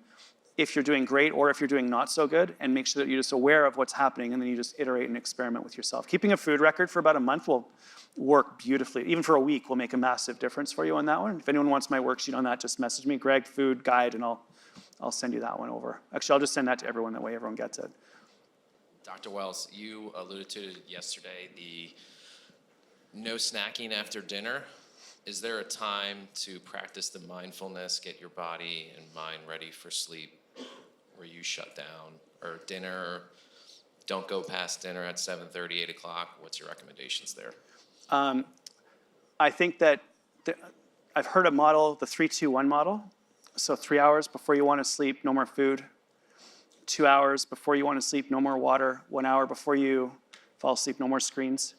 Speaker 1: if you're doing great or if you're doing not so good, and make sure that you're just aware of what's happening, and then you just iterate and experiment with yourself. Keeping a food record for about a month will work beautifully. Even for a week will make a massive difference for you on that one. If anyone wants my worksheet on that, just message me, Greg, food guide, and I'll send you that one over. Actually, I'll just send that to everyone. That way everyone gets it.
Speaker 4: Dr. Wells, you alluded to yesterday the no snacking after dinner. Is there a time to practice the mindfulness, get your body and mind ready for sleep, where you shut down? Or dinner, don't go past dinner at 7:30, 8 o'clock? What's your recommendations there?
Speaker 1: I think that I've heard a model, the 3-2-1 model. So 3 hours before you want to sleep, no more food. 2 hours before you want to sleep, no more water. 1 hour before you fall asleep, no more screens.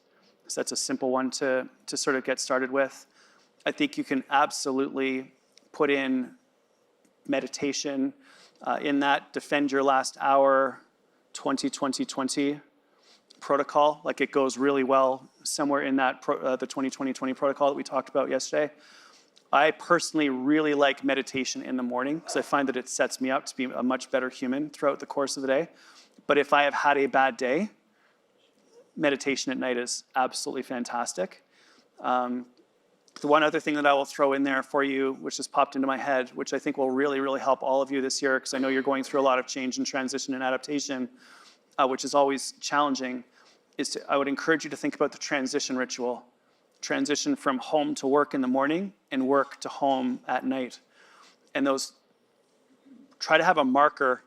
Speaker 1: So that's a simple one to sort of get started with. I think you can absolutely put in meditation in that defend your last hour 20-20-20 protocol. Like it goes really well somewhere in that the 20-20-20 protocol that we talked about yesterday. I personally really like meditation in the morning because I find that it sets me up to be a much better human throughout the course of the day. But if I have had a bad day, meditation at night is absolutely fantastic. The one other thing that I will throw in there for you, which just popped into my head, which I think will really, really help all of you this year, because I know you're going through a lot of change and transition and adaptation, which is always challenging, I would encourage you to think about the transition ritual. Transition from home to work in the morning and work to home at night. And try to have a marker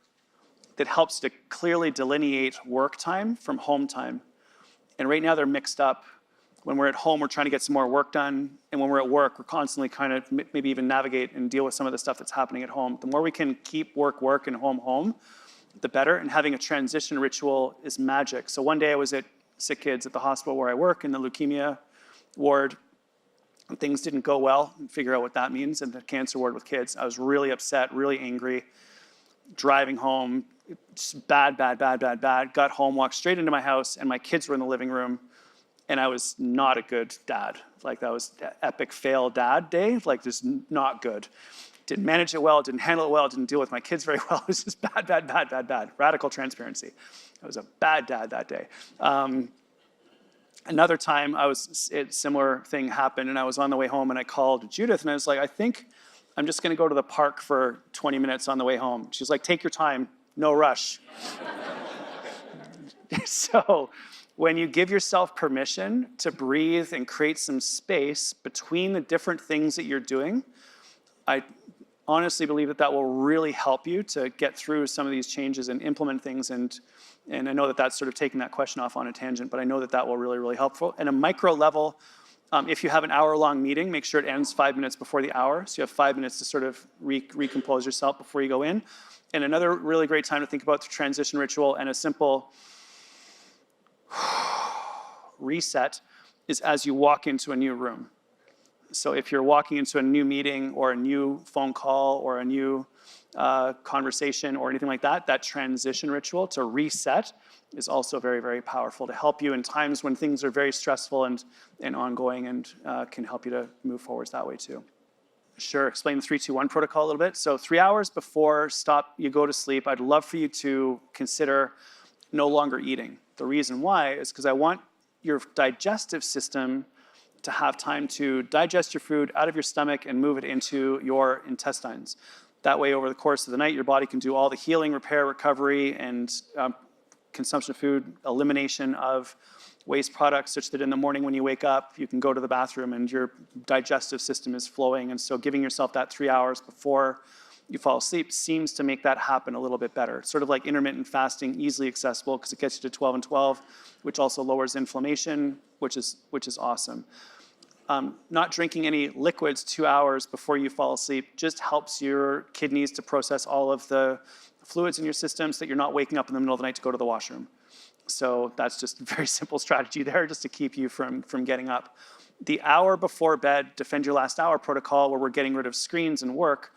Speaker 1: that helps to clearly delineate work time from home time. And right now they're mixed up. When we're at home, we're trying to get some more work done. And when we're at work, we're constantly kind of maybe even navigate and deal with some of the stuff that's happening at home. The more we can keep work and home, the better. And having a transition ritual is magic. So one day I was at Sick Kids at the hospital where I work in the leukemia ward, and things didn't go well, and figure out what that means, in the cancer ward with kids. I was really upset, really angry, driving home, just bad. Got home, walked straight into my house, and my kids were in the living room, and I was not a good dad. Like, that was epic fail dad day, like just not good. Didn't manage it well, didn't handle it well, didn't deal with my kids very well. It was just bad. Radical transparency. I was a bad dad that day. Another time, a similar thing happened, and I was on the way home, and I called Judith, and I was like, I think I'm just going to go to the park for 20 minutes on the way home. She's like, take your time, no rush. So when you give yourself permission to breathe and create some space between the different things that you're doing, I honestly believe that will really help you to get through some of these changes and implement things. And I know that that's sort of taking that question off on a tangent, but I know that will really, really helpful. And a micro level, if you have an hour-long meeting, make sure it ends 5 minutes before the hour. So you have 5 minutes to sort of recompose yourself before you go in. And another really great time to think about the transition ritual and a simple reset is as you walk into a new room. So if you're walking into a new meeting or a new phone call or a new conversation or anything like that, that transition ritual to reset is also very, very powerful to help you in times when things are very stressful and ongoing, and can help you to move forwards that way too. Sure, explain the 3-2-1 protocol a little bit. So 3 hours before you go to sleep, I'd love for you to consider no longer eating. The reason why is because I want your digestive system to have time to digest your food out of your stomach and move it into your intestines. That way, over the course of the night, your body can do all the healing, repair, recovery, and consumption of food, elimination of waste products, such that in the morning when you wake up, you can go to the bathroom and your digestive system is flowing. And so giving yourself that 3 hours before you fall asleep seems to make that happen a little bit better. Sort of like intermittent fasting, easily accessible because it gets you to 12 and 12, which also lowers inflammation, which is awesome. Not drinking any liquids 2 hours before you fall asleep just helps your kidneys to process all of the fluids in your system so that you're not waking up in the middle of the night to go to the washroom. So that's just a very simple strategy there, just to keep you from getting up. The hour before bed, defend your last hour protocol, where we're getting rid of screens and work,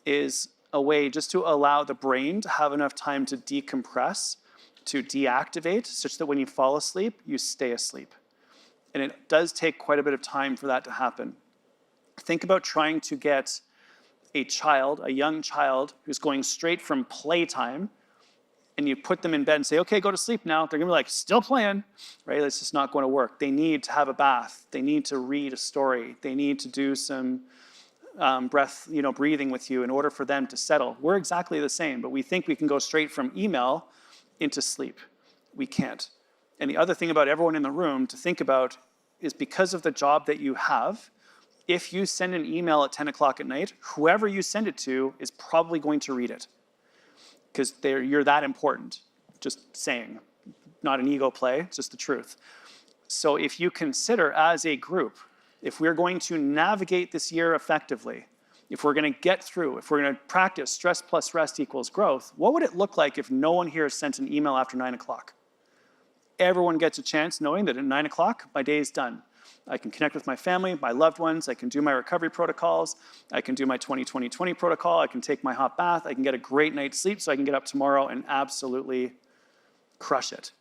Speaker 1: is a way just to allow the brain to have enough time to decompress, to deactivate, such that when you fall asleep, you stay asleep. And it does take quite a bit of time for that to happen. Think about trying to get a young child who's going straight from playtime, and you put them in bed and say, okay, go to sleep now. They're gonna be like, still playing, right? It's just not going to work. They need to have a bath. They need to read a story. They need to do some breathing with you in order for them to settle. We're exactly the same, but we think we can go straight from email into sleep. We can't. And the other thing about everyone in the room to think about is because of the job that you have, if you send an email at 10 o'clock at night, whoever you send it to is probably going to read it because you're that important. Just saying, not an ego play, it's just the truth. So if you consider as a group, if we're going to navigate this year effectively, if we're going to get through, if we're going to practice stress plus rest equals growth, what would it look like if no one here sent an email after 9 o'clock? Everyone gets a chance knowing that at 9 o'clock, my day is done. I can connect with my family, my loved ones, I can do my recovery protocols, I can do my 20-20-20 protocol, I can take my hot bath, I can get a great night's sleep so I can get up tomorrow and absolutely crush it.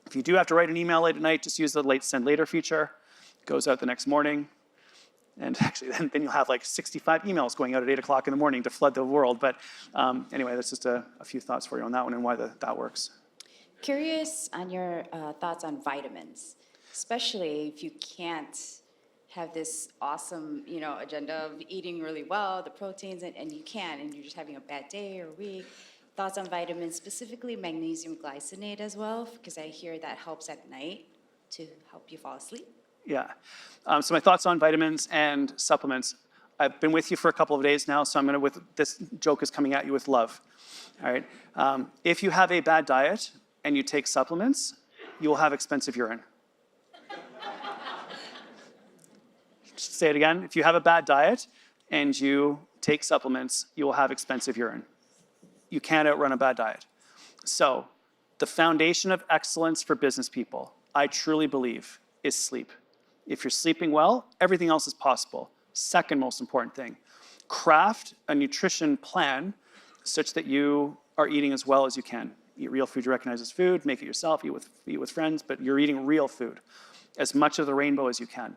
Speaker 1: If you do have to write an email late at night, just use the late send later feature. It goes out the next morning. And actually, then you'll have like 65 emails going out at 8 o'clock in the morning to flood the world. But anyway, that's just a few thoughts for you on that one and why that works.
Speaker 5: Curious on your thoughts on vitamins, especially if you can't have this awesome, agenda of eating really well, the proteins, and you can, and you're just having a bad day or week. Thoughts on vitamins, specifically magnesium glycinate as well, because I hear that helps at night to help you fall asleep.
Speaker 1: Yeah. So my thoughts on vitamins and supplements. I've been with you for a couple of days now, so this joke is coming at you with love. All right. If you have a bad diet and you take supplements, you will have expensive urine. Just say it again. If you have a bad diet and you take supplements, you will have expensive urine. You can't outrun a bad diet. So the foundation of excellence for business people, I truly believe, is sleep. If you're sleeping well, everything else is possible. Second most important thing, craft a nutrition plan such that you are eating as well as you can. Eat real food you recognize as food, make it yourself, eat with friends, but you're eating real food. As much of the rainbow as you can.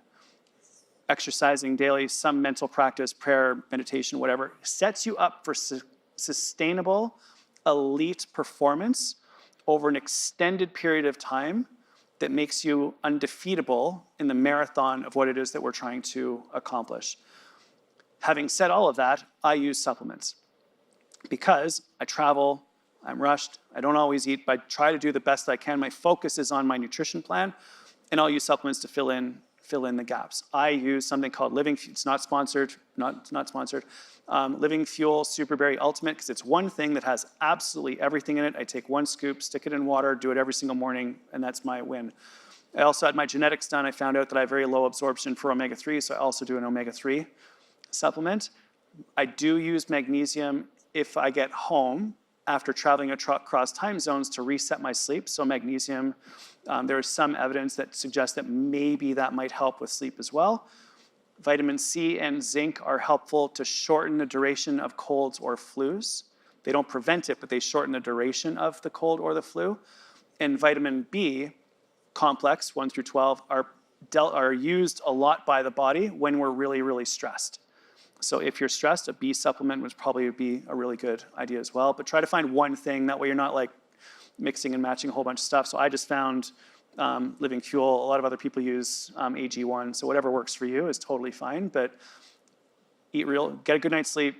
Speaker 1: Exercising daily, some mental practice, prayer, meditation, whatever, sets you up for sustainable, elite performance over an extended period of time that makes you undefeatable in the marathon of what it is that we're trying to accomplish. Having said all of that, I use supplements because I travel, I'm rushed, I don't always eat, but I try to do the best I can. My focus is on my nutrition plan, and I'll use supplements to fill in the gaps. I use something called Living Fuel. It's not sponsored, not sponsored. Living Fuel Superberry Ultimate, because it's one thing that has absolutely everything in it. I take one scoop, stick it in water, do it every single morning, and that's my win. I also had my genetics done. I found out that I have very low absorption for omega-3, so I also do an omega-3 supplement. I do use magnesium if I get home after traveling across time zones to reset my sleep. So magnesium, there is some evidence that suggests that maybe that might help with sleep as well. Vitamin C and zinc are helpful to shorten the duration of colds or flus. They don't prevent it, but they shorten the duration of the cold or the flu. And vitamin B complex, 1 through 12, are used a lot by the body when we're really, really stressed. So if you're stressed, a B supplement would probably be a really good idea as well. But try to find one thing. That way you're not like mixing and matching a whole bunch of stuff. So I just found Living Fuel. A lot of other people use AG1. So whatever works for you is totally fine. But eat real, get a good night's sleep,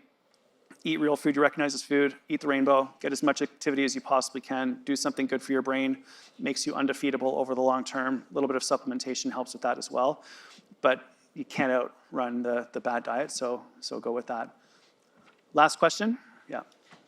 Speaker 1: eat real food you recognize as food, eat the rainbow, get as much activity as you possibly can, do something good for your brain, makes you undefeatable over the long term. A little bit of supplementation helps with that as well. But you can't outrun the bad diet, so go with that. Last question? Yeah.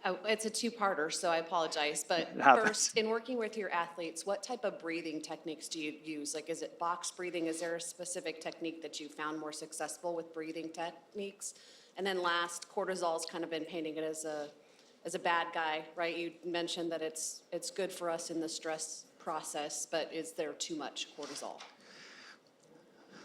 Speaker 6: Oh, it's a two-parter, so I apologize. But
Speaker 1: It happens.
Speaker 6: first, in working with your athletes, what type of breathing techniques do you use? Like, is it box breathing? Is there a specific technique that you found more successful with breathing techniques? And then last, cortisol's kind of been painting it as a bad guy, right? You mentioned that it's good for us in the stress process, but is there too much cortisol?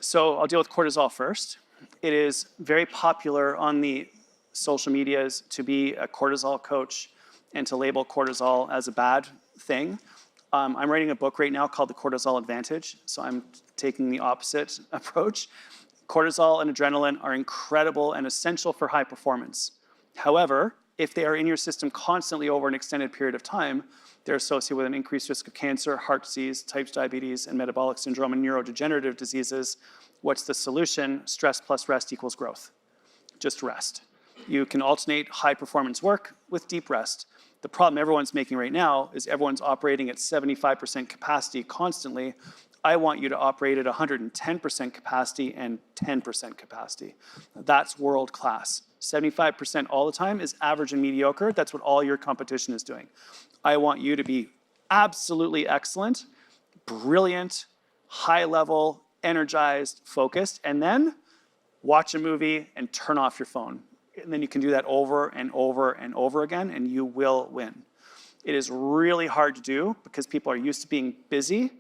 Speaker 1: So I'll deal with cortisol first. It is very popular on the social medias to be a cortisol coach and to label cortisol as a bad thing. I'm writing a book right now called The Cortisol Advantage, so I'm taking the opposite approach. Cortisol and adrenaline are incredible and essential for high performance. However, if they are in your system constantly over an extended period of time, they're associated with an increased risk of cancer, heart disease, type 2 diabetes, and metabolic syndrome and neurodegenerative diseases. What's the solution? Stress plus rest equals growth. Just rest. You can alternate high performance work with deep rest. The problem everyone's making right now is everyone's operating at 75% capacity constantly. I want you to operate at 110% capacity and 10% capacity. That's world class. 75% all the time is average and mediocre. That's what all your competition is doing. I want you to be absolutely excellent, brilliant, high level, energized, focused, and then watch a movie and turn off your phone. And then you can do that over and over and over again, and you will win. It is really hard to do because people are used to being busy.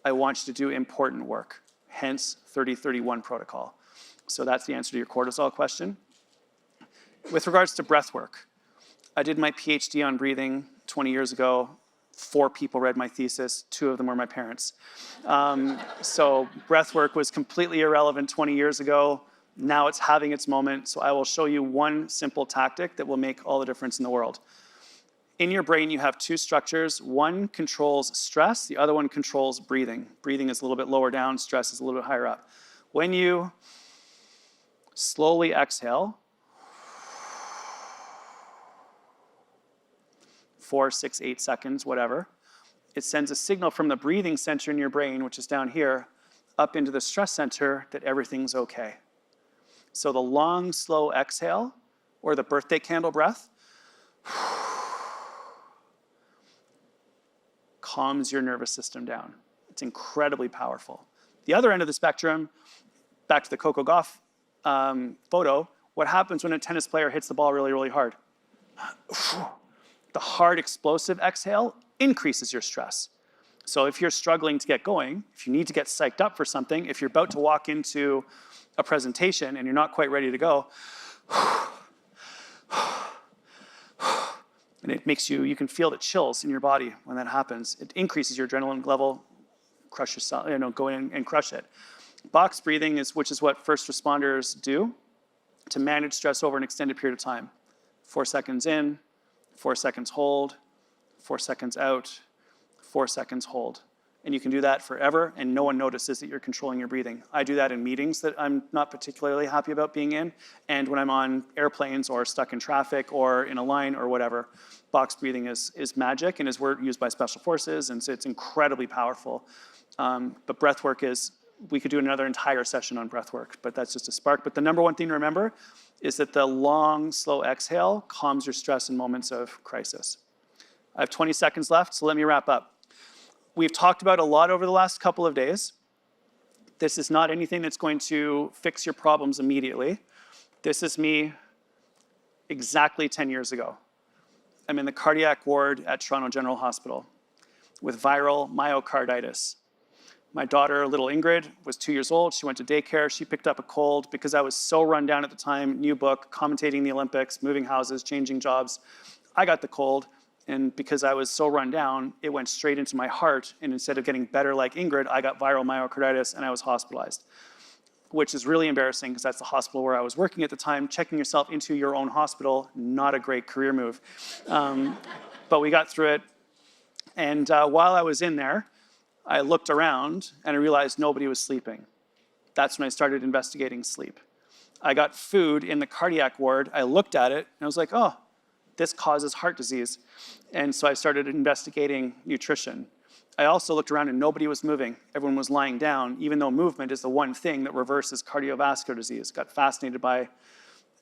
Speaker 1: I want you to do important work, hence 30-31 protocol. So that's the answer to your cortisol question. With regards to breath work, I did my PhD on breathing 20 years ago. 4 people read my thesis, 2 of them were my parents. So breath work was completely irrelevant 20 years ago. Now it's having its moment. So I will show you one simple tactic that will make all the difference in the world. In your brain, you have 2 structures. One controls stress, the other one controls breathing. Breathing is a little bit lower down, stress is a little bit higher up. When you slowly exhale, 4, 6, 8 seconds, whatever, it sends a signal from the breathing center in your brain, which is down here, up into the stress center that everything's okay. So the long, slow exhale, or the birthday candle breath, calms your nervous system down. It's incredibly powerful. The other end of the spectrum, back to the Coco Gauff photo, what happens when a tennis player hits the ball really, really hard? The hard, explosive exhale increases your stress. So if you're struggling to get going, if you need to get psyched up for something, if you're about to walk into a presentation and you're not quite ready to go, and it makes you can feel the chills in your body when that happens. It increases your adrenaline level, crush yourself, go in and crush it. Box breathing which is what first responders do to manage stress over an extended period of time. 4 seconds in, 4 seconds hold, 4 seconds out, 4 seconds hold. And you can do that forever, and no one notices that you're controlling your breathing. I do that in meetings that I'm not particularly happy about being in, and when I'm on airplanes or stuck in traffic or in a line or whatever. Box breathing is magic and is used by special forces, and so it's incredibly powerful. But breath work we could do another entire session on breath work, but that's just a spark. But the number one thing to remember is that the long, slow exhale calms your stress in moments of crisis. I have 20 seconds left, so let me wrap up. We've talked about a lot over the last couple of days. This is not anything that's going to fix your problems immediately. This is me exactly 10 years ago. I'm in the cardiac ward at Toronto General Hospital with viral myocarditis. My daughter, little Ingrid, was 2 years old. She went to daycare. She picked up a cold because I was so run down at the time, new book, commentating the Olympics, moving houses, changing jobs. I got the cold. And because I was so run down, it went straight into my heart. And instead of getting better like Ingrid, I got viral myocarditis and I was hospitalized, which is really embarrassing because that's the hospital where I was working at the time. Checking yourself into your own hospital, not a great career move. But we got through it. And while I was in there, I looked around and I realized nobody was sleeping. That's when I started investigating sleep. I got food in the cardiac ward. I looked at it and I was like, oh, this causes heart disease. And so I started investigating nutrition. I also looked around and nobody was moving. Everyone was lying down, even though movement is the one thing that reverses cardiovascular disease. Got fascinated by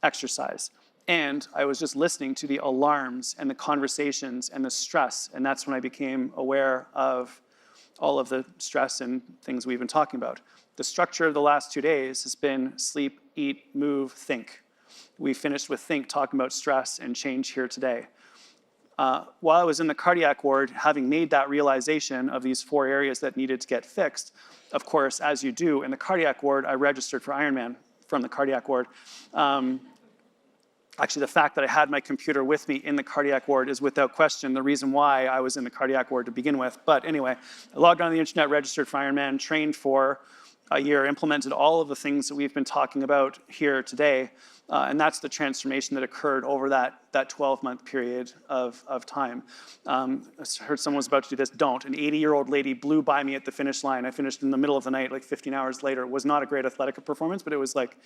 Speaker 1: exercise. And I was just listening to the alarms and the conversations and the stress. And that's when I became aware of all of the stress and things we've been talking about. The structure of the last 2 days has been sleep, eat, move, think. We finished with think, talking about stress and change here today. While I was in the cardiac ward, having made that realization of these 4 areas that needed to get fixed, of course, as you do in the cardiac ward, I registered for Ironman from the cardiac ward. Actually, the fact that I had my computer with me in the cardiac ward is without question the reason why I was in the cardiac ward to begin with. But anyway, I logged on the internet, registered for Ironman, trained for a year, implemented all of the things that we've been talking about here today. And that's the transformation that occurred over that 12-month period of time. I heard someone was about to do this. Don't. An 80-year-old lady blew by me at the finish line. I finished in the middle of the night, like 15 hours later. It was not a great athletic performance, but it was like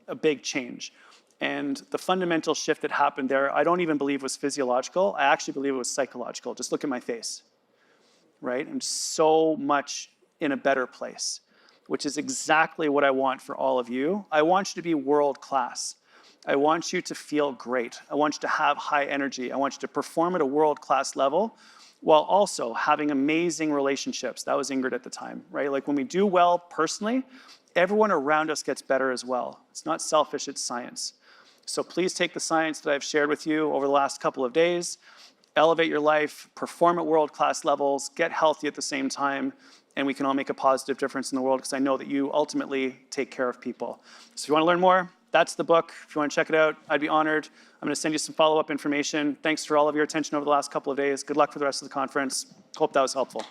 Speaker 1: a big change. And the fundamental shift that happened there, I don't even believe was physiological. I actually believe it was psychological. Just look at my face, right? I'm just so much in a better place, which is exactly what I want for all of you. I want you to be world class. I want you to feel great. I want you to have high energy. I want you to perform at a world-class level while also having amazing relationships. That was Ingrid at the time, right? Like when we do well personally, everyone around us gets better as well. It's not selfish, it's science. So please take the science that I've shared with you over the last couple of days, elevate your life, perform at world-class levels, get healthy at the same time, and we can all make a positive difference in the world because I know that you ultimately take care of people. So if you want to learn more, that's the book. If you want to check it out, I'd be honored. I'm going to send you some follow-up information. Thanks for all of your attention over the last couple of days. Good luck for the rest of the conference. Hope that was helpful.